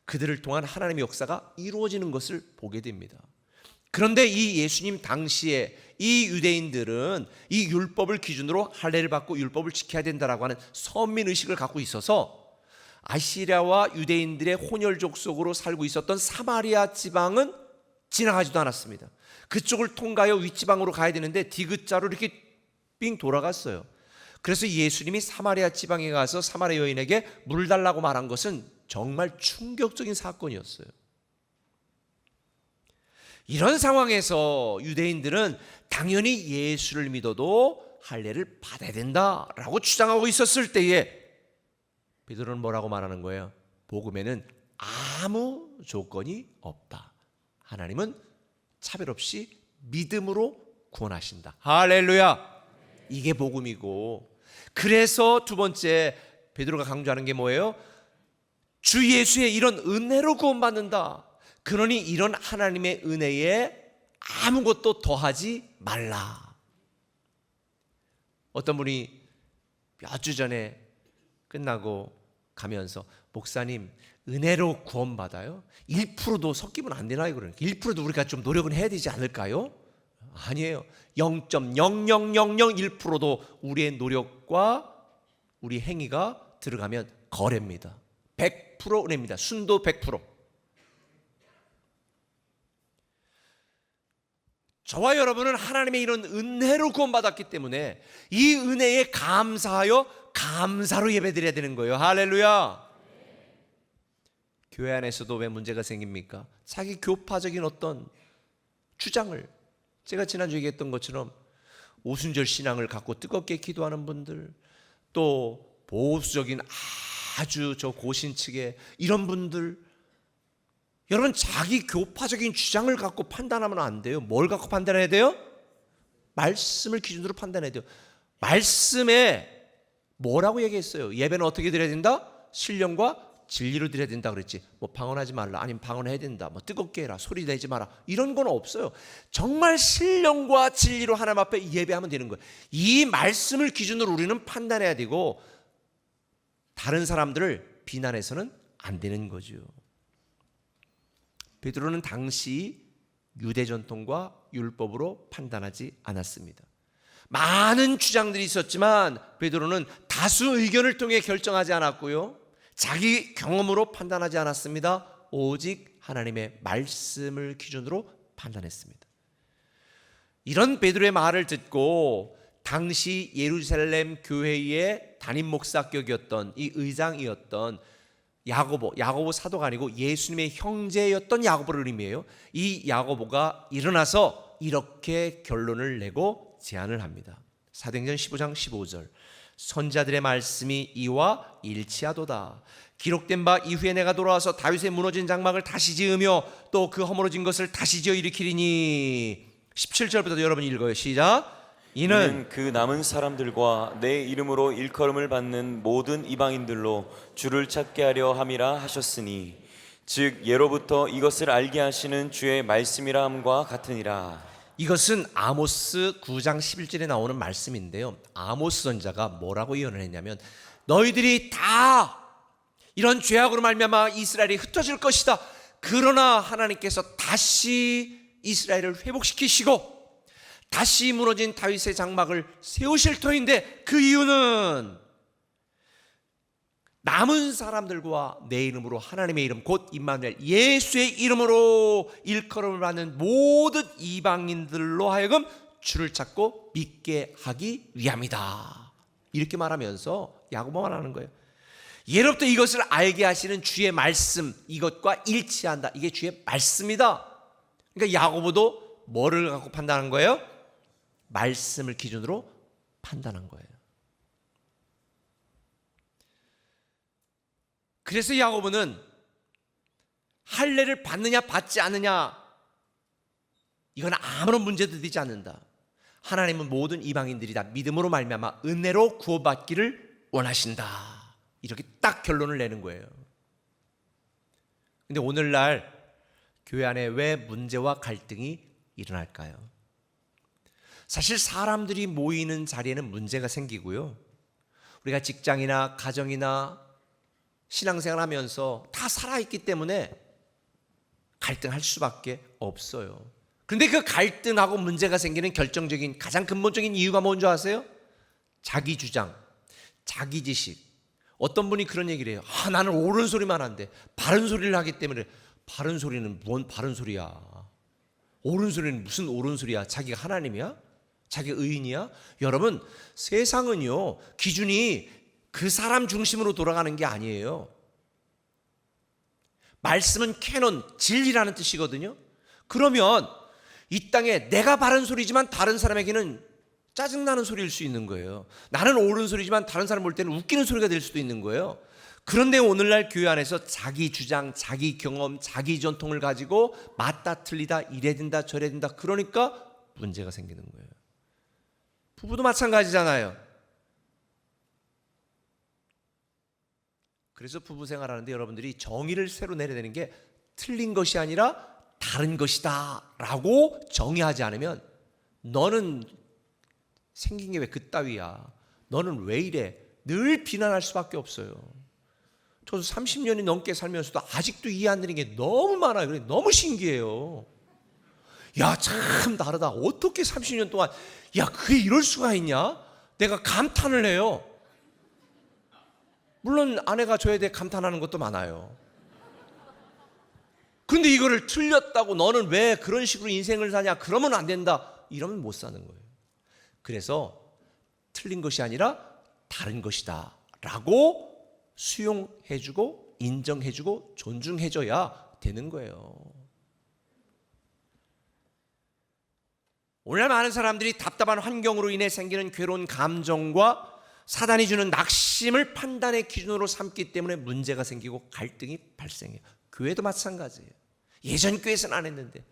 그들을 통한 하나님의 역사가 이루어지는 것을 보게 됩니다. 그런데 이 예수님 당시에 이 유대인들은 이 율법을 기준으로 할례를 받고 율법을 지켜야 된다라고 하는 선민의식을 갖고 있어서 아시리아와 유대인들의 혼혈족 속으로 살고 있었던 사마리아 지방은 지나가지도 않았습니다. 그쪽을 통과하여 윗지방으로 가야 되는데 디귿자로 이렇게 삥 돌아갔어요. 그래서 예수님이 사마리아 지방에 가서 사마리아 여인에게 물 달라고 말한 것은 정말 충격적인 사건이었어요. 이런 상황에서 유대인들은 당연히 예수를 믿어도 할례를 받아야 된다라고 주장하고 있었을 때에 베드로는 뭐라고 말하는 거예요? 복음에는 아무 조건이 없다. 하나님은 차별 없이 믿음으로 구원하신다. 할렐루야. 이게 복음이고, 그래서 두 번째 베드로가 강조하는 게 뭐예요? 주 예수의 이런 은혜로 구원받는다. 그러니 이런 하나님의 은혜에 아무것도 더하지 말라. 어떤 분이 몇 주 전에 끝나고 가면서, 목사님 은혜로 구원받아요? 1%도 섞이면 안 되나요? 그러니까 1%도 우리가 좀 노력은 해야 되지 않을까요? 아니에요. 0.00001%도 우리의 노력과 우리 행위가 들어가면 거래입니다. 100% 은혜입니다. 순도 100%. 저와 여러분은 하나님의 이런 은혜로 구원받았기 때문에 이 은혜에 감사하여 감사로 예배드려야 되는 거예요. 할렐루야. 교회 안에서도 왜 문제가 생깁니까? 자기 교파적인 어떤 주장을, 제가 지난주에 얘기했던 것처럼 오순절 신앙을 갖고 뜨겁게 기도하는 분들, 또 보수적인 아주 저 고신측의 이런 분들, 여러분 자기 교파적인 주장을 갖고 판단하면 안 돼요. 뭘 갖고 판단해야 돼요? 말씀을 기준으로 판단해야 돼요. 말씀에 뭐라고 얘기했어요? 예배는 어떻게 드려야 된다? 신령과 진리로 드려야 된다 그랬지. 뭐 방언하지 말라, 아니면 방언해야 된다, 뭐 뜨겁게 해라, 소리 내지 마라, 이런 건 없어요. 정말 신령과 진리로 하나님 앞에 예배하면 되는 거예요. 이 말씀을 기준으로 우리는 판단해야 되고 다른 사람들을 비난해서는 안 되는 거죠. 베드로는 당시 유대 전통과 율법으로 판단하지 않았습니다. 많은 주장들이 있었지만 베드로는 다수 의견을 통해 결정하지 않았고요, 자기 경험으로 판단하지 않았습니다. 오직 하나님의 말씀을 기준으로 판단했습니다. 이런 베드로의 말을 듣고 당시 예루살렘 교회의 담임 목사격이었던 이 의장이었던 야고보 사도가 아니고 예수님의 형제였던 야고보를 의미해요. 이 야고보가 일어나서 이렇게 결론을 내고 제안을 합니다. 사도행전 15장 15절, 선자들의 말씀이 이와 일치하도다. 기록된 바 이후에 내가 돌아와서 다윗의 무너진 장막을 다시 지으며 또 그 허물어진 것을 다시 지어 일으키리니. 17절부터 여러분 읽어요. 시작. 이는 그 남은 사람들과 내 이름으로 일컬음을 받는 모든 이방인들로 주를 찾게 하려 함이라 하셨으니, 즉 예로부터 이것을 알게 하시는 주의 말씀이라 함과 같으니라. 이것은 아모스 9장 11절에 나오는 말씀인데요, 아모스 선자가 뭐라고 예언했냐면 너희들이 다 이런 죄악으로 말미암아 이스라엘이 흩어질 것이다. 그러나 하나님께서 다시 이스라엘을 회복시키시고 다시 무너진 다윗의 장막을 세우실 터인데, 그 이유는 남은 사람들과 내 이름으로, 하나님의 이름 곧 임마누엘 예수의 이름으로 일컬음을 받는 모든 이방인들로 하여금 주를 찾고 믿게 하기 위함이다. 이렇게 말하면서 야고보가 말하는 거예요. 예로부터 이것을 알게 하시는 주의 말씀, 이것과 일치한다. 이게 주의 말씀이다. 그러니까 야고보도 뭐를 갖고 판단한 거예요? 말씀을 기준으로 판단한 거예요. 그래서 야고보는 할례를 받느냐 받지 않느냐, 이건 아무런 문제도 되지 않는다. 하나님은 모든 이방인들이 다 믿음으로 말미암아 은혜로 구원받기를 원하신다. 이렇게 딱 결론을 내는 거예요. 근데 오늘날 교회 안에 왜 문제와 갈등이 일어날까요? 사실 사람들이 모이는 자리에는 문제가 생기고요, 우리가 직장이나 가정이나 신앙생활 하면서 다 살아있기 때문에 갈등할 수밖에 없어요. 그런데 그 갈등하고 문제가 생기는 결정적인 가장 근본적인 이유가 뭔지 아세요? 자기 주장, 자기 지식. 어떤 분이 그런 얘기를 해요. 나는 옳은 소리만 한대. 바른 소리를 하기 때문에. 바른 소리는 뭔 바른 소리야? 옳은 소리는 무슨 옳은 소리야? 자기가 하나님이야? 자기가 의인이야? 여러분, 세상은요 기준이 그 사람 중심으로 돌아가는 게 아니에요. 말씀은 캐논, 진리라는 뜻이거든요. 그러면 이 땅에 내가 바른 소리지만 다른 사람에게는 짜증나는 소리일 수 있는 거예요. 나는 옳은 소리지만 다른 사람 볼 때는 웃기는 소리가 될 수도 있는 거예요. 그런데 오늘날 교회 안에서 자기 주장, 자기 경험, 자기 전통을 가지고 맞다 틀리다, 이래 된다 저래 된다, 그러니까 문제가 생기는 거예요. 부부도 마찬가지잖아요. 그래서 부부 생활하는데 여러분들이 정의를 새로 내려야 되는 게 틀린 것이 아니라 다른 것이다 라고 정의하지 않으면 너는 생긴 게 왜 그따위야, 너는 왜 이래, 늘 비난할 수밖에 없어요. 저도 30년이 넘게 살면서도 아직도 이해 안 되는 게 너무 많아요. 그래 너무 신기해요. 야, 참 다르다. 어떻게 30년 동안 야 그게 이럴 수가 있냐? 내가 감탄을 해요. 물론 아내가 저에 대해 감탄하는 것도 많아요. 근데 이거를 틀렸다고 너는 왜 그런 식으로 인생을 사냐? 그러면 안 된다. 이러면 못 사는 거예요. 그래서 틀린 것이 아니라 다른 것이다 라고 수용해주고 인정해주고 존중해줘야 되는 거예요. 오늘날 많은 사람들이 답답한 환경으로 인해 생기는 괴로운 감정과 사단이 주는 낙심을 판단의 기준으로 삼기 때문에 문제가 생기고 갈등이 발생해요. 교회도 마찬가지예요. 예전 교회에서는 안 했는데,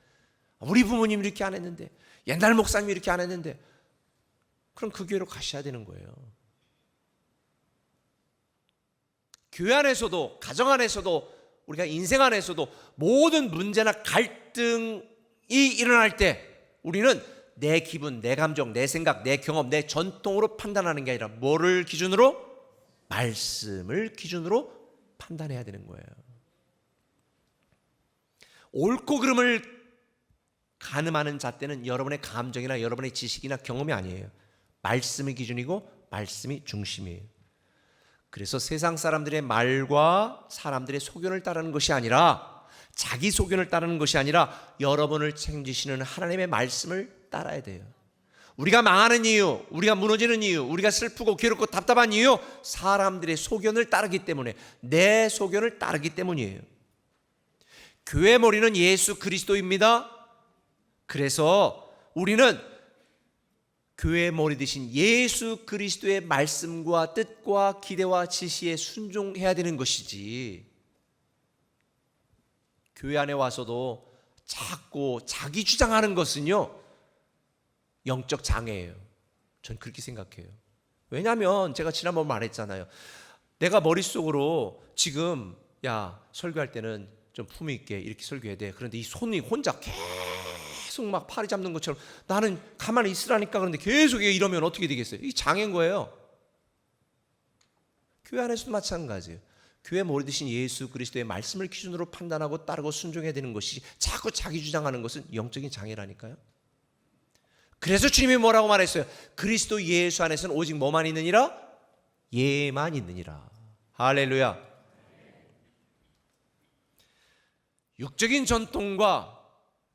우리 부모님이 이렇게 안 했는데, 옛날 목사님이 이렇게 안 했는데, 그럼 그 교회로 가셔야 되는 거예요. 교회 안에서도, 가정 안에서도, 우리가 인생 안에서도 모든 문제나 갈등이 일어날 때 우리는 내 기분, 내 감정, 내 생각, 내 경험, 내 전통으로 판단하는 게 아니라 뭐를 기준으로? 말씀을 기준으로 판단해야 되는 거예요. 옳고 그름을 가늠하는 잣대는 여러분의 감정이나 여러분의 지식이나 경험이 아니에요. 말씀이 기준이고 말씀이 중심이에요. 그래서 세상 사람들의 말과 사람들의 소견을 따르는 것이 아니라, 자기 소견을 따르는 것이 아니라 여러분을 책임지시는 하나님의 말씀을 따라야 돼요. 우리가 망하는 이유, 우리가 무너지는 이유, 우리가 슬프고 괴롭고 답답한 이유, 사람들의 소견을 따르기 때문에, 내 소견을 따르기 때문이에요. 교회 머리는 예수 그리스도입니다. 그래서 우리는 교회의 머리 되신 예수 그리스도의 말씀과 뜻과 기대와 지시에 순종해야 되는 것이지, 교회 안에 와서도 자꾸 자기 주장하는 것은요, 영적 장애예요. 전 그렇게 생각해요. 왜냐하면 제가 지난번 말했잖아요. 내가 머릿속으로 지금 야, 설교할 때는 좀 품위 있게 이렇게 설교해야 돼. 그런데 이 손이 혼자 계속 막 팔이 잡는 것처럼 나는 가만히 있으라니까. 그런데 계속 이러면 어떻게 되겠어요? 이 장애인 거예요. 교회 안에서도 마찬가지예요. 교회 머리 되신 예수 그리스도의 말씀을 기준으로 판단하고 따르고 순종해야 되는 것이, 자꾸 자기 주장하는 것은 영적인 장애라니까요. 그래서 주님이 뭐라고 말했어요? 그리스도 예수 안에서는 오직 뭐만 있느니라? 예만 있느니라. 할렐루야. 육적인 전통과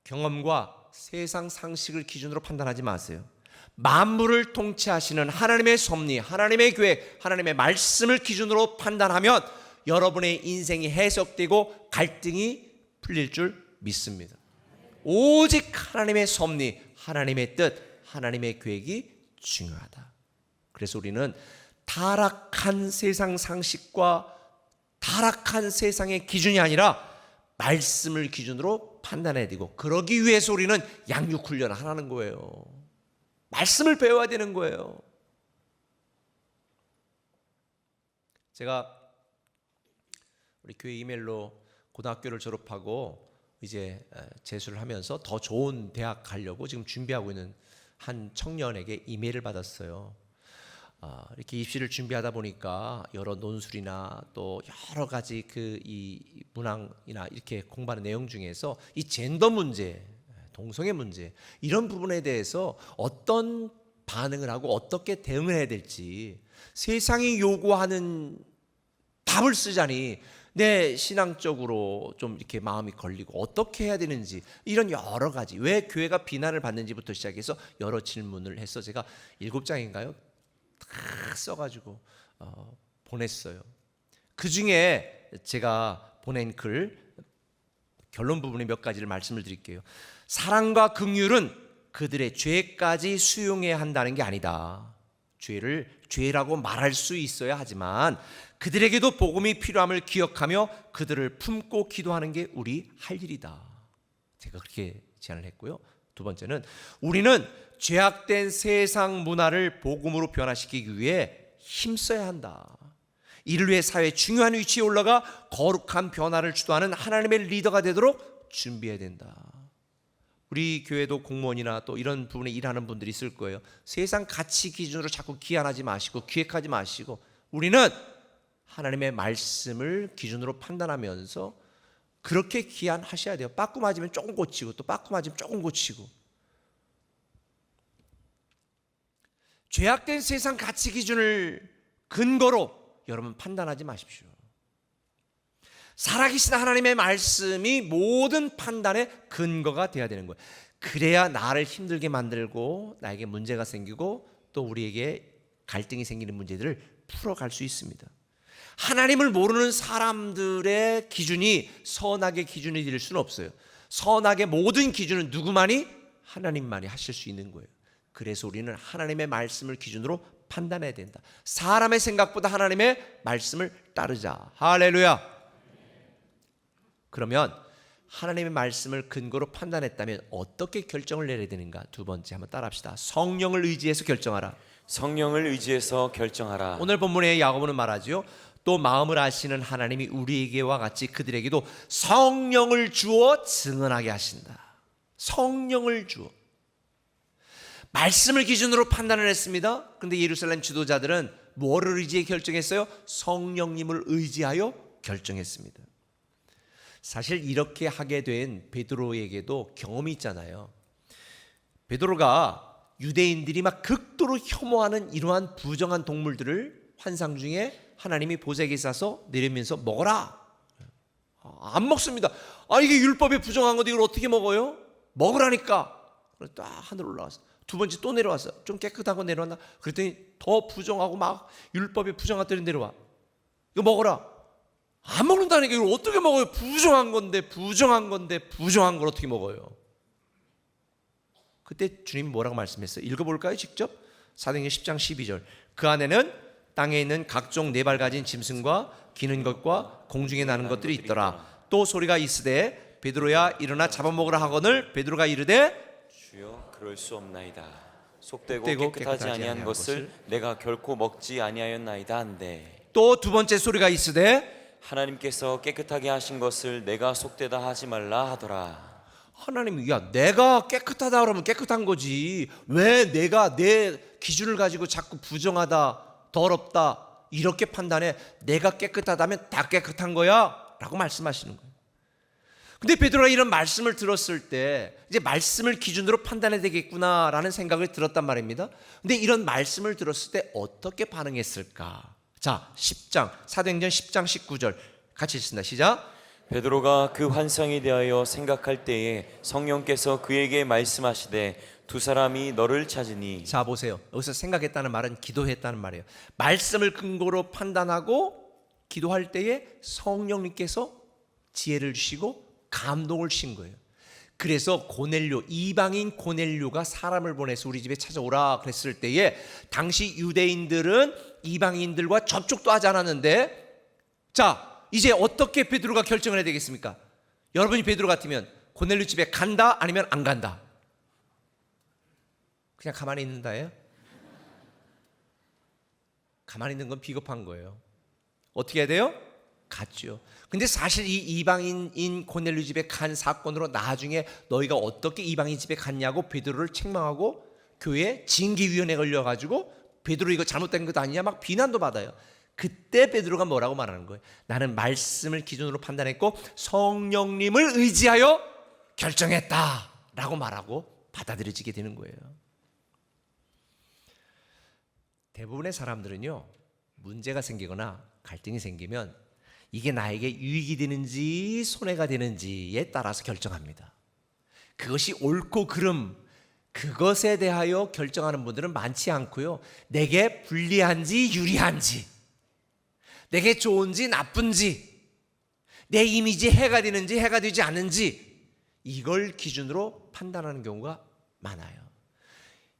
경험과 세상 상식을 기준으로 판단하지 마세요. 만물을 통치하시는 하나님의 섭리, 하나님의 계획, 하나님의 말씀을 기준으로 판단하면 여러분의 인생이 해석되고 갈등이 풀릴 줄 믿습니다. 오직 하나님의 섭리, 하나님의 뜻, 하나님의 계획이 중요하다. 그래서 우리는 타락한 세상 상식과 타락한 세상의 기준이 아니라 말씀을 기준으로 판단해야 되고, 그러기 위해서 우리는 양육 훈련을 하라는 거예요. 말씀을 배워야 되는 거예요. 제가 우리 교회 이메일로 고등학교를 졸업하고 이제 재수를 하면서 더 좋은 대학 가려고 지금 준비하고 있는 한 청년에게 이메일을 받았어요. 이렇게 입시를 준비하다 보니까 여러 논술이나 또 여러 가지 이 문항이나 이렇게 공부하는 내용 중에서 이 젠더 문제, 동성애 문제, 이런 부분에 대해서 어떤 반응을 하고 어떻게 대응을 해야 될지, 세상이 요구하는 답을 쓰자니 내 신앙적으로 좀 이렇게 마음이 걸리고 어떻게 해야 되는지, 이런 여러 가지, 왜 교회가 비난을 받는지부터 시작해서 여러 질문을 해서 제가 7장인가요? 다 써가지고 보냈어요. 그 중에 제가 보낸 글 결론 부분에 몇 가지를 말씀을 드릴게요. 사랑과 긍휼은 그들의 죄까지 수용해야 한다는 게 아니다. 죄를 죄라고 말할 수 있어야 하지만 그들에게도 복음이 필요함을 기억하며 그들을 품고 기도하는 게 우리 할 일이다. 제가 그렇게 제안을 했고요. 두 번째는 우리는 죄악된 세상 문화를 복음으로 변화시키기 위해 힘써야 한다. 이를 위해 사회의 중요한 위치에 올라가 거룩한 변화를 주도하는 하나님의 리더가 되도록 준비해야 된다. 우리 교회도 공무원이나 또 이런 부분에 일하는 분들이 있을 거예요. 세상 가치 기준으로 자꾸 기한하지 마시고 기획하지 마시고, 우리는 하나님의 말씀을 기준으로 판단하면서 그렇게 기한하셔야 돼요. 빠꾸 맞으면 조금 고치고 또 빠꾸 맞으면 조금 고치고. 죄악된 세상 가치 기준을 근거로 여러분 판단하지 마십시오. 살아계신 하나님의 말씀이 모든 판단의 근거가 되어야 되는 거예요. 그래야 나를 힘들게 만들고 나에게 문제가 생기고 또 우리에게 갈등이 생기는 문제들을 풀어갈 수 있습니다. 하나님을 모르는 사람들의 기준이 선악의 기준이 될 수는 없어요. 선악의 모든 기준은 누구만이? 하나님만이 하실 수 있는 거예요. 그래서 우리는 하나님의 말씀을 기준으로 판단해야 된다. 사람의 생각보다 하나님의 말씀을 따르자. 할렐루야. 그러면 하나님의 말씀을 근거로 판단했다면 어떻게 결정을 내려야 되는가? 두 번째 한번 따라합시다. 성령을 의지해서 결정하라. 성령을 의지해서 결정하라. 오늘 본문에 야고보는 말하죠. 또 마음을 아시는 하나님이 우리에게와 같이 그들에게도 성령을 주어 증언하게 하신다. 성령을 주어. 말씀을 기준으로 판단을 했습니다. 그런데 예루살렘 지도자들은 뭐를 의지해 결정했어요? 성령님을 의지하여 결정했습니다. 사실 이렇게 하게 된 베드로에게도 경험이 있잖아요. 베드로가 유대인들이 막 극도로 혐오하는 이러한 부정한 동물들을 환상 중에 하나님이 보자기에 싸서 내리면서 먹어라. 안 먹습니다. 이게 율법에 부정한 건데 이걸 어떻게 먹어요? 먹으라니까. 그래서 딱 하늘 올라왔어. 두 번째 또 내려왔어. 좀 깨끗한 거 내려왔나? 그랬더니 더 부정하고 막 율법에 부정한 것들이 내려와. 이거 먹어라. 안 먹는다니까. 이걸 어떻게 먹어요? 부정한 건데 부정한 걸 어떻게 먹어요? 그때 주님 뭐라고 말씀했어요? 읽어볼까요? 직접? 사도행전 10장 12절. 그 안에는 땅에 있는 각종 네 발 가진 짐승과 기는 것과 공중에 나는 것들이 있더라. 또 소리가 있으되 베드로야 일어나 잡아먹으라 하거늘 베드로가 이르되 주여 그럴 수 없나이다. 속되고 깨끗하지 깨끗하지 아니한 아니한 것을 내가 결코 먹지 아니하였나이다 한데 또 두 번째 소리가 있으되 하나님께서 깨끗하게 하신 것을 내가 속되다 하지 말라 하더라. 하나님이 야 내가 깨끗하다 그러면 깨끗한 거지 왜 내가 내 기준을 가지고 자꾸 부정하다 더럽다 이렇게 판단해? 내가 깨끗하다면 다 깨끗한 거야 라고 말씀하시는 거예요. 근데 베드로가 이런 말씀을 들었을 때 이제 말씀을 기준으로 판단해야 되겠구나 라는 생각을 들었단 말입니다. 근데 이런 말씀을 들었을 때 어떻게 반응했을까? 자 10장 사도행전 10장 19절 같이 읽습니다. 시작. 베드로가 그 환상에 대하여 생각할 때에 성령께서 그에게 말씀하시되 두 사람이 너를 찾으니. 자 보세요. 여기서 생각했다는 말은 기도했다는 말이에요. 말씀을 근거로 판단하고 기도할 때에 성령님께서 지혜를 주시고 감동을 주신 거예요. 그래서 고넬료 이방인 고넬료가 사람을 보내서 우리 집에 찾아오라 그랬을 때에 당시 유대인들은 이방인들과 접촉도 하지 않았는데 자 이제 어떻게 베드로가 결정을 해야 되겠습니까? 여러분이 베드로 같으면 고넬료 집에 간다 아니면 안 간다? 그냥 가만히 있는다예요? 가만히 있는 건 비겁한 거예요. 어떻게 해야 돼요? 갔죠. 근데 사실 이 이방인인 고넬료 집에 간 사건으로 나중에 너희가 어떻게 이방인 집에 갔냐고 베드로를 책망하고 교회 징계위원회에 걸려가지고 베드로 이거 잘못된 것 아니냐 막 비난도 받아요. 그때 베드로가 뭐라고 말하는 거예요? 나는 말씀을 기준으로 판단했고 성령님을 의지하여 결정했다 라고 말하고 받아들여지게 되는 거예요. 대부분의 사람들은요 문제가 생기거나 갈등이 생기면 이게 나에게 유익이 되는지 손해가 되는지에 따라서 결정합니다. 그것이 옳고 그름 그것에 대하여 결정하는 분들은 많지 않고요 내게 불리한지 유리한지 내게 좋은지 나쁜지 내 이미지에 해가 되는지 해가 되지 않는지 이걸 기준으로 판단하는 경우가 많아요.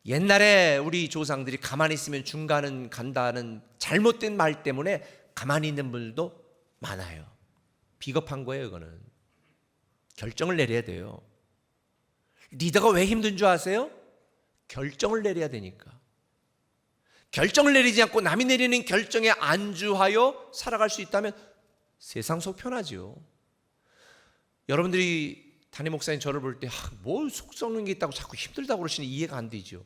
옛날에 우리 조상들이 가만히 있으면 중간은 간다는 잘못된 말 때문에 가만히 있는 분들도 많아요. 비겁한 거예요. 이거는 결정을 내려야 돼요. 리더가 왜 힘든 줄 아세요? 결정을 내려야 되니까. 결정을 내리지 않고 남이 내리는 결정에 안주하여 살아갈 수 있다면 세상 속 편하죠. 여러분들이 담임 목사님 저를 볼 때 뭘 속 썩는 게 있다고 자꾸 힘들다고 그러시니 이해가 안 되죠.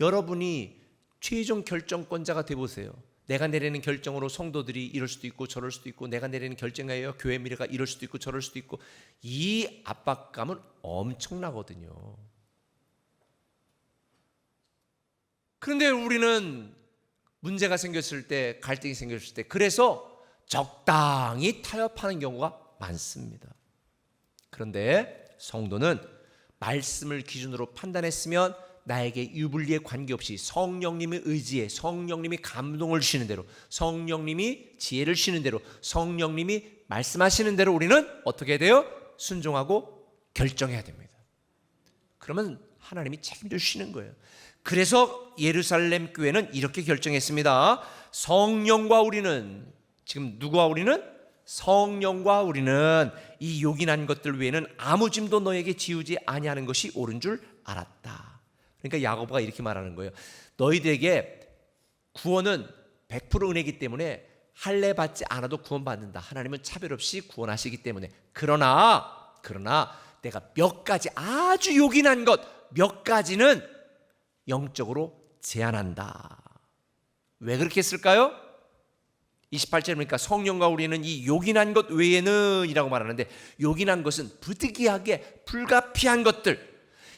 여러분이 최종 결정권자가 돼보세요. 내가 내리는 결정으로 성도들이 이럴 수도 있고 저럴 수도 있고 내가 내리는 결정에 의해 교회 미래가 이럴 수도 있고 저럴 수도 있고 이 압박감은 엄청나거든요. 그런데 우리는 문제가 생겼을 때 갈등이 생겼을 때 그래서 적당히 타협하는 경우가 많습니다. 그런데 성도는 말씀을 기준으로 판단했으면 나에게 유불리에 관계없이 성령님의 의지에, 성령님이 감동을 주시는 대로, 성령님이 지혜를 주시는 대로, 성령님이 말씀하시는 대로 우리는 어떻게 돼요? 순종하고 결정해야 됩니다. 그러면 하나님이 책임져 주시는 거예요. 그래서 예루살렘 교회는 이렇게 결정했습니다. 성령과 우리는, 지금 누구와 우리는? 성령과 우리는 이 요긴한 것들 외에는 아무 짐도 너에게 지우지 아니하는 것이 옳은 줄 알았다. 그러니까 야고보가 이렇게 말하는 거예요. 너희들에게 구원은 100% 은혜이기 때문에 할례 받지 않아도 구원받는다. 하나님은 차별 없이 구원하시기 때문에. 그러나 내가 몇 가지 아주 요긴한 것 몇 가지는 영적으로 제한한다. 왜 그렇게 했을까요? 28절에 보니까 성령과 우리는 이 요긴한 것 외에는 이라고 말하는데, 요긴한 것은 부득이하게 불가피한 것들,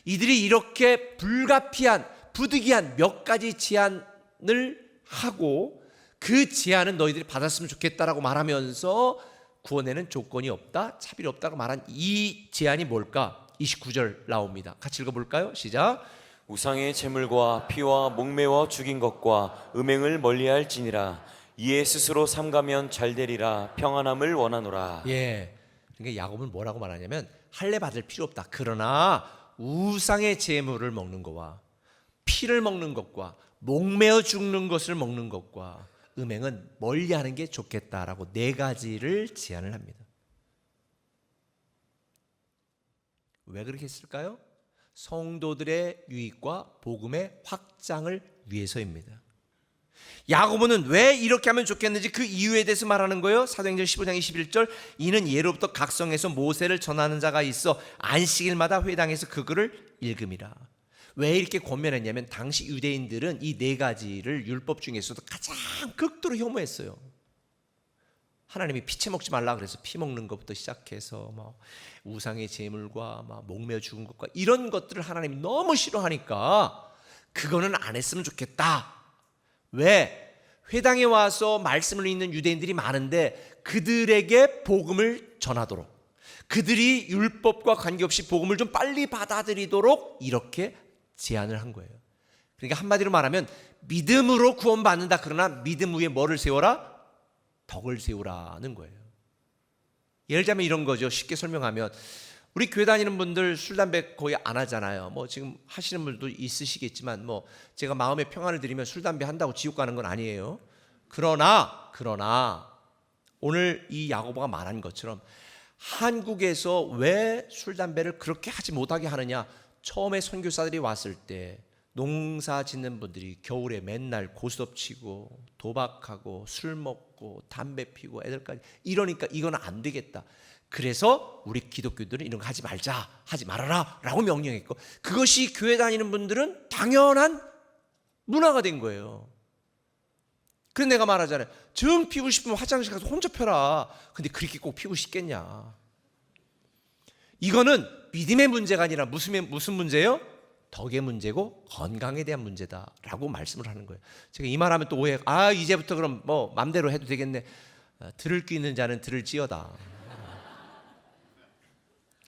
이들이 이렇게 불가피한 부득이한 몇 가지 제한을 하고 그 제한은 너희들이 받았으면 좋겠다라고 말하면서 구원에는 조건이 없다, 차별이 없다고 말한 이 제한이 뭘까? 29절 나옵니다. 같이 읽어볼까요? 시작. 우상의 제물과 피와 목매워 죽인 것과 음행을 멀리할지니라. 이에 스스로 삼가면 잘되리라. 평안함을 원하노라. 예. 그러니까 야곱은 뭐라고 말하냐면 할례 받을 필요 없다. 그러나 우상의 제물을 먹는 것과 피를 먹는 것과 목매어 죽는 것을 먹는 것과 음행은 멀리하는 게 좋겠다라고 네 가지를 제안을 합니다. 왜 그렇게 했을까요? 성도들의 유익과 복음의 확장을 위해서입니다. 야고보는 왜 이렇게 하면 좋겠는지 그 이유에 대해서 말하는 거예요. 사도행전 15장 21절, 이는 예로부터 각성에서 모세를 전하는 자가 있어 안식일마다 회당에서 그 글을 읽음이라. 왜 이렇게 권면했냐면 당시 유대인들은 이 네 가지를 율법 중에서도 가장 극도로 혐오했어요. 하나님이 피채 먹지 말라 그래서 피 먹는 것부터 시작해서 뭐 우상의 제물과 막 목매어 죽은 것과 이런 것들을 하나님이 너무 싫어하니까 그거는 안 했으면 좋겠다. 왜? 회당에 와서 말씀을 읽는 유대인들이 많은데 그들에게 복음을 전하도록, 그들이 율법과 관계없이 복음을 좀 빨리 받아들이도록 이렇게 제안을 한 거예요. 그러니까 한마디로 말하면 믿음으로 구원받는다. 그러나 믿음 위에 뭐를 세워라? 덕을 세우라는 거예요. 예를 들자면 이런 거죠. 쉽게 설명하면 우리 교회 다니는 분들 술 담배 거의 안 하잖아요. 뭐 지금 하시는 분들도 있으시겠지만 뭐 제가 마음의 평안을 드리면 술 담배 한다고 지옥 가는 건 아니에요. 그러나 오늘 이 야고보가 말한 것처럼 한국에서 왜 술 담배를 그렇게 하지 못하게 하느냐? 처음에 선교사들이 왔을 때 농사 짓는 분들이 겨울에 맨날 고스톱 치고 도박하고 술 먹고 담배 피고 애들까지 이러니까 이건 안 되겠다. 그래서 우리 기독교들은 이런 거 하지 말자, 하지 말아라 라고 명령했고, 그것이 교회 다니는 분들은 당연한 문화가 된 거예요. 그래서 내가 말하잖아요. 정 피고 싶으면 화장실 가서 혼자 펴라. 근데 그렇게 꼭 피고 싶겠냐? 이거는 믿음의 문제가 아니라 무슨 문제예요? 덕의 문제고 건강에 대한 문제다라고 말씀을 하는 거예요. 제가 이 말하면 또 오해, 이제부터 그럼 뭐 맘대로 해도 되겠네. 들을 귀 있는 자는 들을지어다.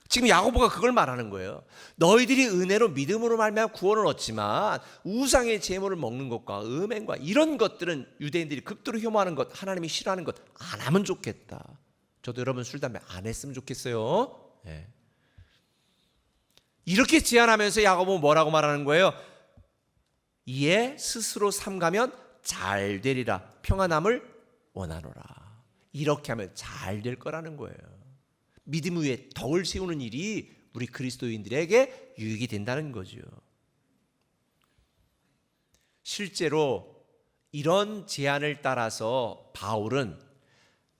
지금 야고보가 그걸 말하는 거예요. 너희들이 은혜로 믿음으로 말미암아 구원을 얻지만 우상의 제물을 먹는 것과 음행과 이런 것들은 유대인들이 극도로 혐오하는 것, 하나님이 싫어하는 것 안 하면 좋겠다. 저도 여러분 술 담배 안 했으면 좋겠어요. 네. 이렇게 제안하면서 야고보는 뭐라고 말하는 거예요? 이에 스스로 삼가면 잘 되리라. 평안함을 원하노라. 이렇게 하면 잘 될 거라는 거예요. 믿음 위에 덕을 세우는 일이 우리 그리스도인들에게 유익이 된다는 거죠. 실제로 이런 제안을 따라서 바울은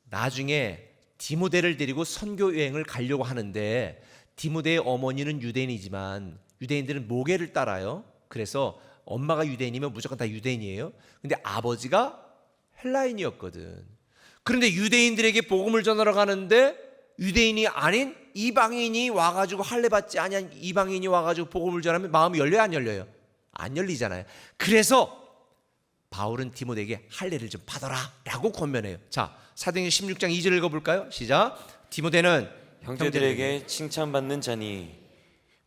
나중에 디모데를 데리고 선교 여행을 가려고 하는데, 디모데의 어머니는 유대인이지만 유대인들은 모계를 따라요. 그래서 엄마가 유대인이면 무조건 다 유대인이에요. 근데 아버지가 헬라인이었거든. 그런데 유대인들에게 복음을 전하러 가는데 유대인이 아닌 이방인이 와가지고 할례 받지 아니한 이방인이 와가지고 복음을 전하면 마음이 열려요, 안 열려요? 안 열리잖아요. 그래서 바울은 디모데에게 할례를 좀 받아라 라고 권면해요. 자, 사도행전 16장 2절 읽어볼까요? 시작. 디모데는 형제들에게 칭찬받는 자니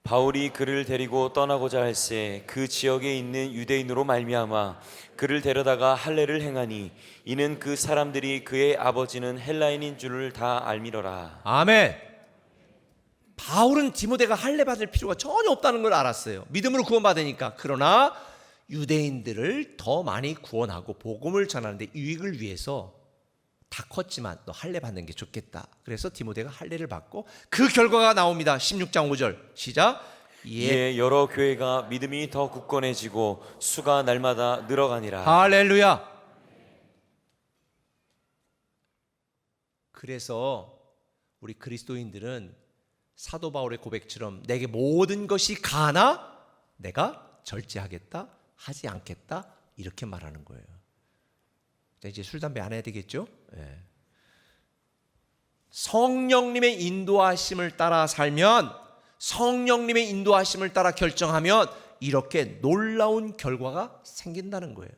바울이 그를 데리고 떠나고자 할새 그 지역에 있는 유대인으로 말미암아 그를 데려다가 할례를 행하니 이는 그 사람들이 그의 아버지는 헬라인인 줄을 다 알미러라. 아멘. 바울은 디모데가 할례 받을 필요가 전혀 없다는 걸 알았어요. 믿음으로 구원받으니까. 그러나 유대인들을 더 많이 구원하고 복음을 전하는데 유익을 위해서 다 컸지만 너 할례 받는 게 좋겠다. 그래서 디모데가 할례를 받고 그 결과가 나옵니다. 16장 5절 시작. 이에 여러 교회가 믿음이 더 굳건해지고 수가 날마다 늘어가니라. 할렐루야. 그래서 우리 그리스도인들은 사도 바울의 고백처럼 내게 모든 것이 가나 내가 절제하겠다, 하지 않겠다 이렇게 말하는 거예요. 이제 술, 담배 안 해야 되겠죠? 네. 성령님의 인도하심을 따라 살면, 성령님의 인도하심을 따라 결정하면 이렇게 놀라운 결과가 생긴다는 거예요.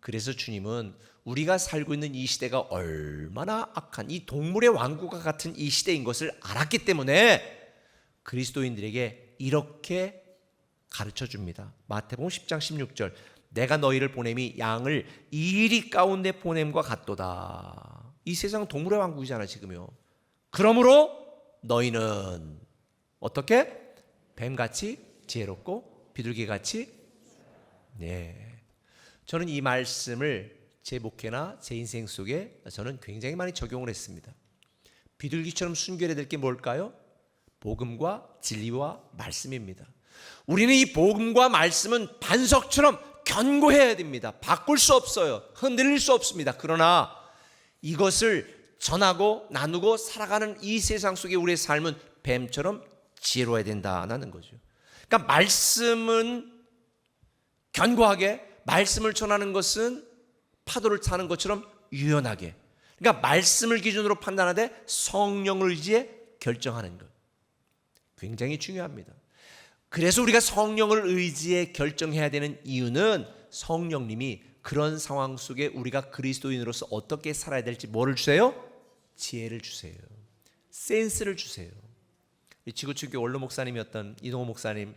그래서 주님은 우리가 살고 있는 이 시대가 얼마나 악한, 이 동물의 왕국과 같은 이 시대인 것을 알았기 때문에 그리스도인들에게 이렇게 가르쳐 줍니다. 마태복음 10장 16절 내가 너희를 보냄이 양을 이리 가운데 보냄과 같도다. 이 세상 동물의 왕국이잖아 지금요. 그러므로 너희는 어떻게? 뱀같이 지혜롭고 비둘기같이. 네. 저는 이 말씀을 제 목회나 제 인생 속에 저는 굉장히 많이 적용을 했습니다. 비둘기처럼 순결해야 될 게 뭘까요? 복음과 진리와 말씀입니다. 우리는 이 복음과 말씀은 반석처럼 견고해야 됩니다. 바꿀 수 없어요. 흔들릴 수 없습니다. 그러나 이것을 전하고 나누고 살아가는 이 세상 속에 우리의 삶은 뱀처럼 지혜로워야 된다는 거죠. 그러니까 말씀은 견고하게, 말씀을 전하는 것은 파도를 타는 것처럼 유연하게. 그러니까 말씀을 기준으로 판단하되 성령을 의지해 결정하는 것. 굉장히 중요합니다. 그래서 우리가 성령을 의지해 결정해야 되는 이유는 성령님이 그런 상황 속에 우리가 그리스도인으로서 어떻게 살아야 될지 뭐를 주세요? 지혜를 주세요. 센스를 주세요. 지구촌교 원로 목사님이었던 이동호 목사님,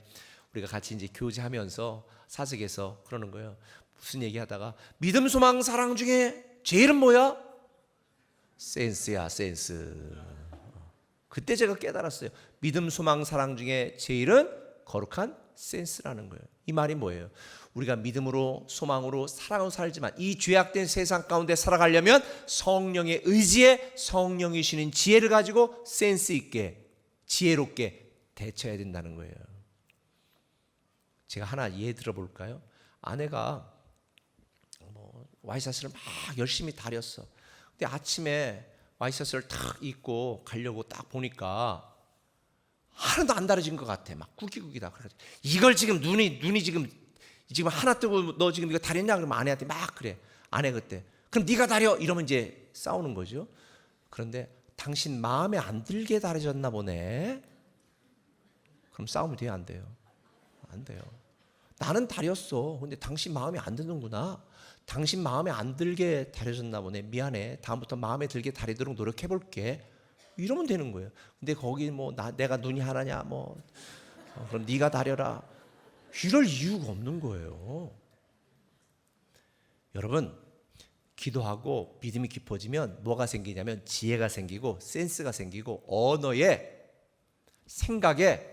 우리가 같이 이제 교제하면서 사석에서 그러는 거예요. 무슨 얘기하다가 믿음, 소망, 사랑 중에 제일은 뭐야? 센스야, 센스. 그때 제가 깨달았어요. 믿음, 소망, 사랑 중에 제일은 거룩한 센스라는 거예요. 이 말이 뭐예요? 우리가 믿음으로, 소망으로, 사랑으로 살지만 이 죄악된 세상 가운데 살아가려면 성령의 의지에 성령이 주시는 지혜를 가지고 센스 있게, 지혜롭게 대처해야 된다는 거예요. 제가 하나 예를 들어볼까요? 아내가 와이셔츠를 막 열심히 다렸어. 근데 아침에 와이셔츠를 탁 입고 가려고 딱 보니까 하나도 안 다려진 것 같아. 막 구기구기다. 그래가지고 이걸 지금 눈이 지금 하나 뜨고 너 지금 이거 다렸냐? 그러면 아내한테 막 그래. 아내 그때 그럼 네가 다려 이러면 이제 싸우는 거죠. 그런데 당신 마음에 안 들게 다려졌나 보네. 그럼 싸우면 돼요, 안 돼요? 안 돼요. 나는 다렸어. 근데 당신 마음에 안 드는구나. 당신 마음에 안 들게 다려졌나 보네. 미안해. 다음부터 마음에 들게 다리도록 노력해 볼게. 이러면 되는 거예요. 근데 거기 내가 눈이 하나냐 그럼 네가 다려라. 이럴 이유가 없는 거예요. 여러분, 기도하고 믿음이 깊어지면 뭐가 생기냐면 지혜가 생기고 센스가 생기고 언어에 생각에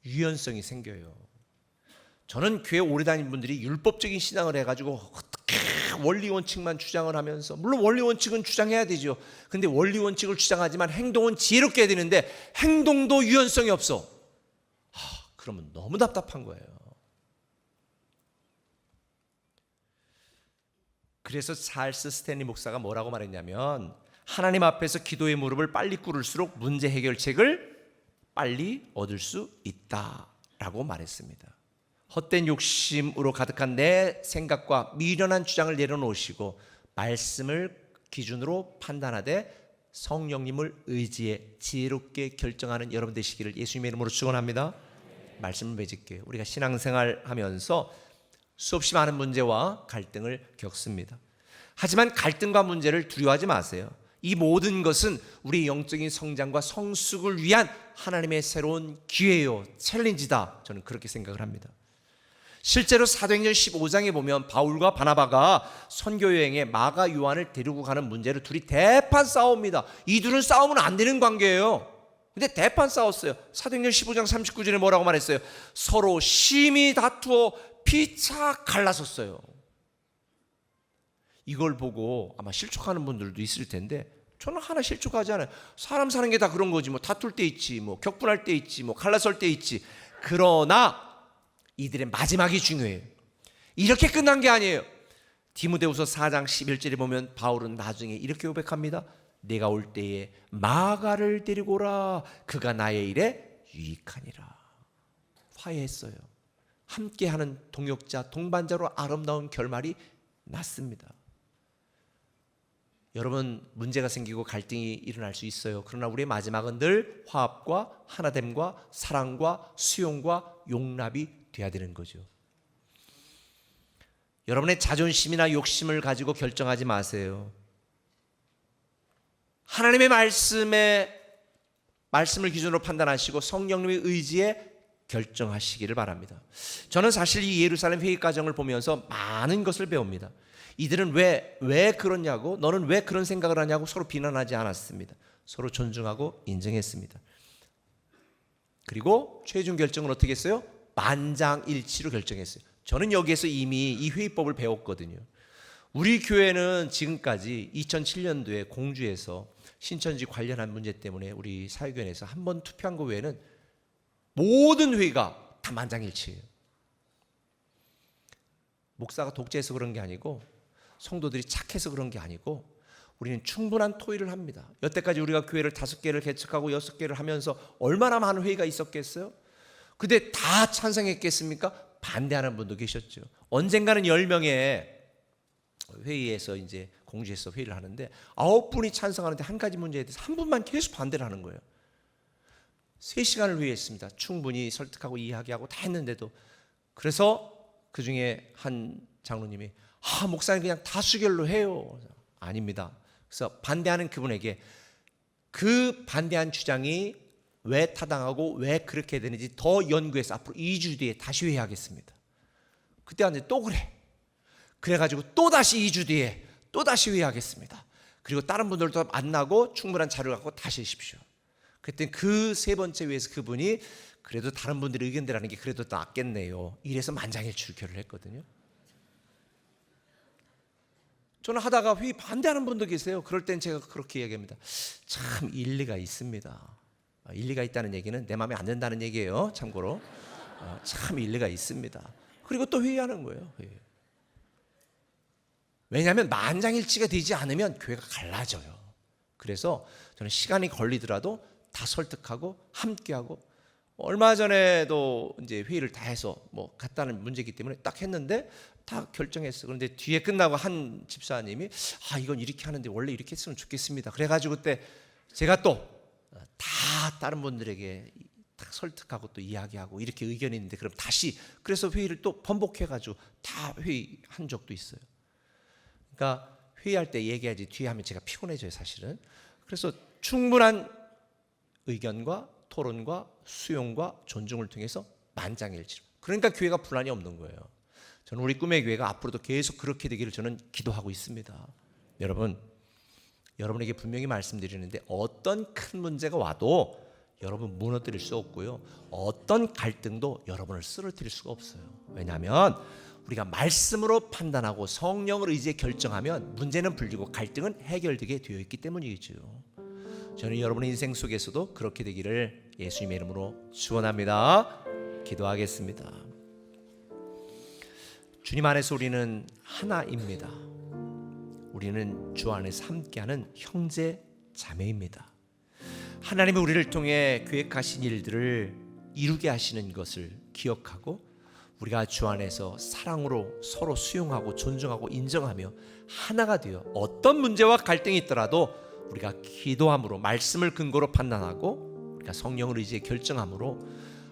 유연성이 생겨요. 저는 교회 오래 다닌 분들이 율법적인 신앙을 해가지고 원리 원칙만 주장을 하면서, 물론 원리 원칙은 주장해야 되죠. 근데 원리 원칙을 주장하지만 행동은 지혜롭게 해야 되는데 행동도 유연성이 없어. 그러면 너무 답답한 거예요. 그래서 찰스 스탠리 목사가 뭐라고 말했냐면 하나님 앞에서 기도의 무릎을 빨리 꿇을수록 문제 해결책을 빨리 얻을 수 있다라고 말했습니다. 헛된 욕심으로 가득한 내 생각과 미련한 주장을 내려놓으시고 말씀을 기준으로 판단하되 성령님을 의지해 지혜롭게 결정하는 여러분 되시기를 예수님의 이름으로 축원합니다. 말씀을 맺을게요. 우리가 신앙생활 하면서 수없이 많은 문제와 갈등을 겪습니다. 하지만 갈등과 문제를 두려워하지 마세요. 이 모든 것은 우리 영적인 성장과 성숙을 위한 하나님의 새로운 기회요, 챌린지다. 저는 그렇게 생각을 합니다. 실제로 사도행전 15장에 보면 바울과 바나바가 선교 여행에 마가 요한을 데리고 가는 문제를 둘이 대판 싸웁니다. 이 둘은 싸우면 안 되는 관계예요. 근데 대판 싸웠어요. 사도행전 15장 39절에 뭐라고 말했어요? 서로 심히 다투어 피차 갈라섰어요. 이걸 보고 아마 실족하는 분들도 있을 텐데 저는 하나 실족하지 않아요. 사람 사는 게 다 그런 거지. 뭐 다툴 때 있지, 뭐 격분할 때 있지, 뭐 갈라설 때 있지. 그러나 이들의 마지막이 중요해요. 이렇게 끝난 게 아니에요. 디모데후서 4장 11절에 보면 바울은 나중에 이렇게 고백합니다. 내가 올 때에 마가를 데리고 오라. 그가 나의 일에 유익하니라. 화해했어요. 함께하는 동역자, 동반자로 아름다운 결말이 났습니다. 여러분, 문제가 생기고 갈등이 일어날 수 있어요. 그러나 우리의 마지막은 늘 화합과 하나됨과 사랑과 수용과 용납이 돼야 되는 거죠. 여러분의 자존심이나 욕심을 가지고 결정하지 마세요. 하나님의 말씀을 기준으로 판단하시고 성령님의 의지에 결정하시기를 바랍니다. 저는 사실 이 예루살렘 회의 과정을 보면서 많은 것을 배웁니다. 이들은 왜 그러냐고, 너는 왜 그런 생각을 하냐고 서로 비난하지 않았습니다. 서로 존중하고 인정했습니다. 그리고 최종 결정은 어떻게 했어요? 만장일치로 결정했어요. 저는 여기에서 이미 이 회의법을 배웠거든요. 우리 교회는 지금까지 2007년도에 공주에서 신천지 관련한 문제 때문에 우리 사회교회에서 한 번 투표한 거 외에는 모든 회의가 다 만장일치예요. 목사가 독재해서 그런 게 아니고 성도들이 착해서 그런 게 아니고 우리는 충분한 토의를 합니다. 여태까지 우리가 교회를 5개를 개척하고 6개를 하면서 얼마나 많은 회의가 있었겠어요? 근데 다 찬성했겠습니까? 반대하는 분도 계셨죠. 언젠가는 10명의 회의에서 이제 공주에서 회의를 하는데 9분이 찬성하는데 한 가지 문제에 대해서 한 분만 계속 반대를 하는 거예요. 3시간을 회의했습니다. 충분히 설득하고 이야기하고 다 했는데도. 그래서 그 중에 한 장로님이 목사님 그냥 다수결로 해요. 아닙니다. 그래서 반대하는 그분에게 그 반대한 주장이 왜 타당하고 왜 그렇게 되는지 더 연구해서 앞으로 2주 뒤에 다시 회의하겠습니다. 그때 왔는데 또 그래. 그래가지고 또 다시 2주 뒤에 또 다시 회의하겠습니다. 그리고 다른 분들도 만나고 충분한 자료를 갖고 다시 하십시오. 그때 그 3번째 회의에서 그분이 그래도 다른 분들의 의견대라는 게 그래도 낫겠네요. 이래서 만장일치로 결의를 했거든요. 저는 하다가 회의 반대하는 분도 계세요. 그럴 땐 제가 그렇게 얘기합니다. 참 일리가 있습니다. 일리가 있다는 얘기는 내 마음에 안 든다는 얘기예요. 참고로 참 일리가 있습니다. 그리고 또 회의하는 거예요. 왜냐하면 만장일치가 되지 않으면 교회가 갈라져요. 그래서 저는 시간이 걸리더라도 다 설득하고 함께하고, 얼마 전에도 이제 회의를 다 해서 뭐 갔다는 문제이기 때문에 딱 했는데 다 결정했어. 그런데 뒤에 끝나고 한 집사님이 이건 이렇게 하는데 원래 이렇게 했으면 좋겠습니다. 그래가지고 그때 제가 또 다 다른 분들에게 딱 설득하고 또 이야기하고 이렇게 의견이 있는데 그럼 다시 그래서 회의를 또 번복해가지고 다 회의한 적도 있어요. 그러니까 회의할 때 얘기하지 뒤에 하면 제가 피곤해져요, 사실은. 그래서 충분한 의견과 토론과 수용과 존중을 통해서 만장일치로. 그러니까 교회가 분란이 없는 거예요. 저는 우리 꿈의 교회가 앞으로도 계속 그렇게 되기를 저는 기도하고 있습니다. 여러분에게 분명히 말씀드리는데 어떤 큰 문제가 와도 여러분 무너뜨릴 수 없고요. 어떤 갈등도 여러분을 쓰러뜨릴 수가 없어요. 왜냐하면 우리가 말씀으로 판단하고 성령을 의지해 결정하면 문제는 풀리고 갈등은 해결되게 되어 있기 때문이죠. 저는 여러분의 인생 속에서도 그렇게 되기를 예수님의 이름으로 축원합니다. 기도하겠습니다. 주님 안에서 우리는 하나입니다. 우리는 주 안에서 함께하는 형제 자매입니다. 하나님이 우리를 통해 계획하신 일들을 이루게 하시는 것을 기억하고 우리가 주 안에서 사랑으로 서로 수용하고 존중하고 인정하며 하나가 되어 어떤 문제와 갈등이 있더라도 우리가 기도함으로 말씀을 근거로 판단하고 우리가 성령을 의지해 결정함으로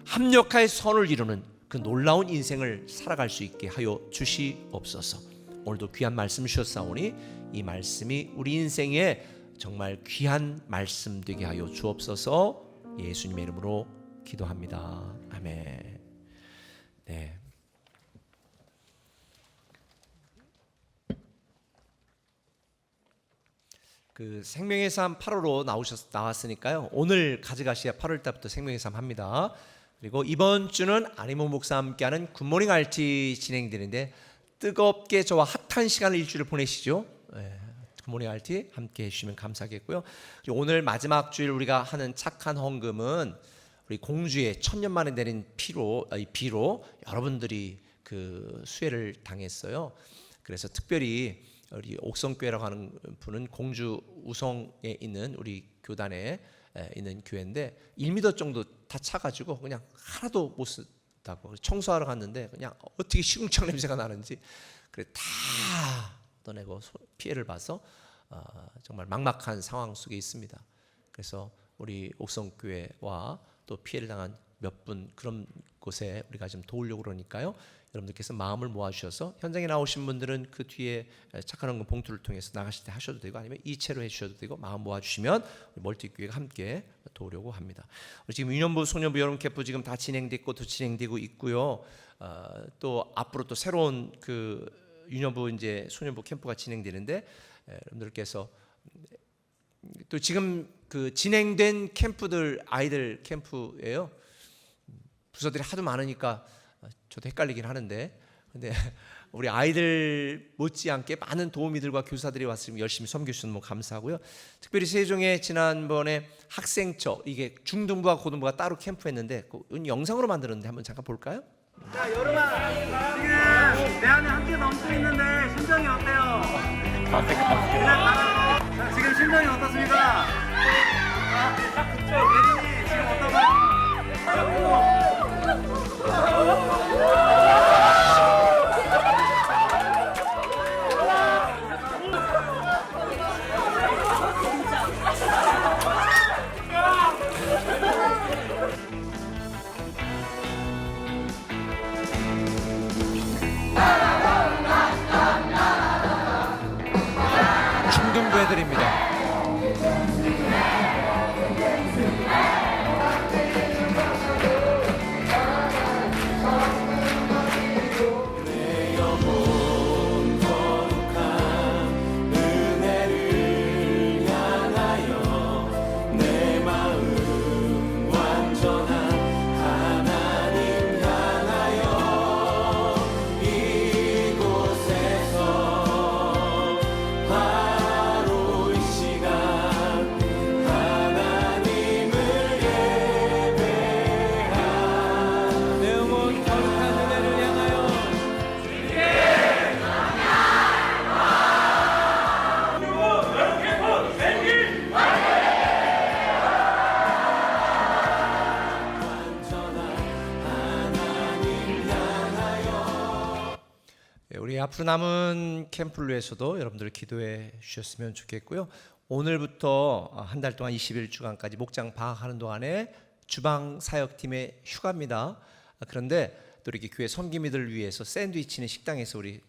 합력하여 선을 이루는 그 놀라운 인생을 살아갈 수 있게 하여 주시옵소서. 오늘도 귀한 말씀 주셨사오니 이 말씀이 우리 인생에 정말 귀한 말씀 되게 하여 주옵소서. 예수님의 이름으로 기도합니다. 아멘. 네. 그 생명의 삶 8월로 나왔으니까요. 오늘 가져가셔야 8월 달부터 생명의 삶 합니다. 그리고 이번 주는 안희모 목사와 함께하는 굿모닝 RT 진행되는데 뜨겁게 저와 핫한 시간을 일주일을 보내시죠. 굿모닝 RT 함께 해주시면 감사하겠고요. 그리고 오늘 마지막 주일 우리가 하는 착한 헌금은 우리 공주의 천년 만에 내린 비로 여러분들이 그 수혜를 당했어요. 그래서 특별히 우리 옥성교회라고 하는 분은 공주 우성에 있는 우리 교단에 있는 교회인데 1m 정도 다 차가지고 그냥 하나도 못 쓰다고 청소하러 갔는데 그냥 어떻게 시궁창 냄새가 나는지 그래 다 떠내고 피해를 봐서 정말 막막한 상황 속에 있습니다. 그래서 우리 옥성교회와 또 피해를 당한 몇 분 그런 곳에 우리가 좀 도우려고 그러니까요. 여러분들께서 마음을 모아주셔서 현장에 나오신 분들은 그 뒤에 착한 헌금 봉투를 통해서 나가실 때 하셔도 되고 아니면 이체로 해주셔도 되고 마음 모아주시면 멀티교회가 함께 도우려고 합니다. 우리 지금 유년부 소년부 여름 캠프 지금 다 진행됐고 또 진행되고 있고요. 또 앞으로 또 새로운 그 유년부 이제 소년부 캠프가 진행되는데 여러분들께서 또 지금 그 진행된 캠프들 아이들 캠프예요. 부서들이 하도 많으니까 저도 헷갈리긴 하는데 근데 우리 아이들 못지않게 많은 도우미들과 교사들이 왔으면 열심히 섬겨주셔서 너무 감사하고요. 특별히 세종에 지난번에 학생처 이게 중등부와 고등부가 따로 캠프했는데 그 영상으로 만들었는데 한번 잠깐 볼까요? 자, 여름아, 지금 내 안에 함께 넘치고 있는데 심정이 어때요? 그냥 가요. 자, 지금 심정이 어떻습니까? 딱 그쵸? 예준이 지금 어떤가요? 중등부 애들입니다. 우리 앞으로 남은 캠프를 위해서도 여러분들 기도해 주셨으면 좋겠고요. 오늘부터 한 달 동안 21주간까지 목장 방학하는 동안에 주방 사역팀의 휴가입니다. 그런데 또 이렇게 교회 섬김이들을 위해서 샌드위치는 식당에서 우리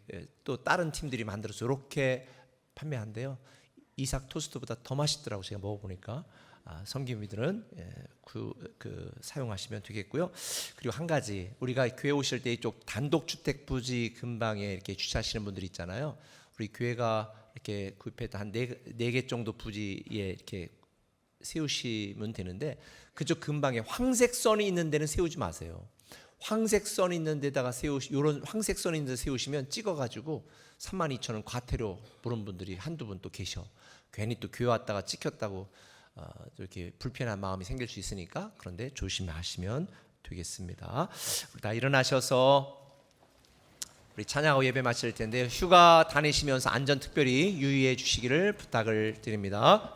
또 다른 팀들이 만들어서 이렇게 판매한대요. 이삭 토스트보다 더 맛있더라고 제가 먹어보니까. 섬김이들은 그 사용하시면 되겠고요. 그리고 한 가지 우리가 교회 오실 때 이쪽 단독주택 부지 근방에 이렇게 주차하시는 분들이 있잖아요. 우리 교회가 이렇게 구입했다 한 4개 정도 부지에 이렇게 세우시면 되는데 그쪽 근방에 황색선이 있는 데는 세우지 마세요. 황색선 있는 데다가 요런 황색선 있는 데 세우시면 찍어가지고 32,000원 과태료 물은 분들이 한두 분 또 계셔. 괜히 또 교회 왔다가 찍혔다고 이렇게 불편한 마음이 생길 수 있으니까 그런데 조심하시면 되겠습니다. 우리 다 일어나셔서 우리 찬양하고 예배 마칠 텐데 휴가 다니시면서 안전 특별히 유의해 주시기를 부탁을 드립니다.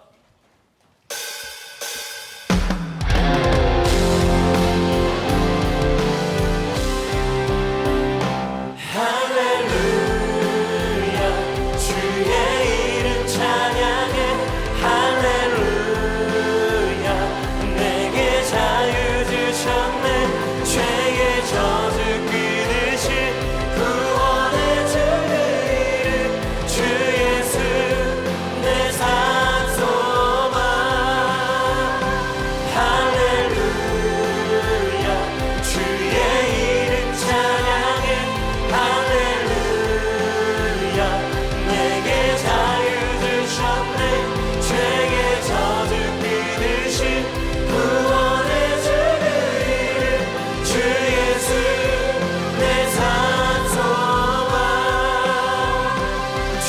죄의 저주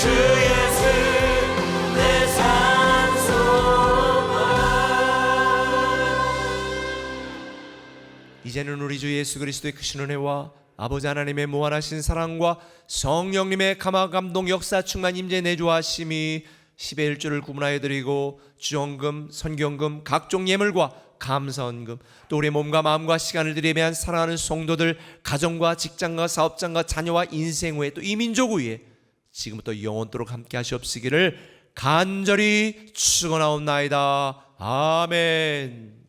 주 예수 내 산소만. 이제는 우리 주 예수 그리스도의 크신 은혜와 아버지 하나님의 무한하신 사랑과 성령님의 감화 감동 역사 충만 임재 내주하심이 10의 1조를 구분하여 드리고 주원금, 선경금, 각종 예물과 감사원금, 또 우리의 몸과 마음과 시간을 드리며 한 사랑하는 성도들, 가정과 직장과 사업장과 자녀와 인생 후에 또 이민족 위에 지금부터 영원토록 함께 하시옵시기를 간절히 축원하옵나이다. 아멘.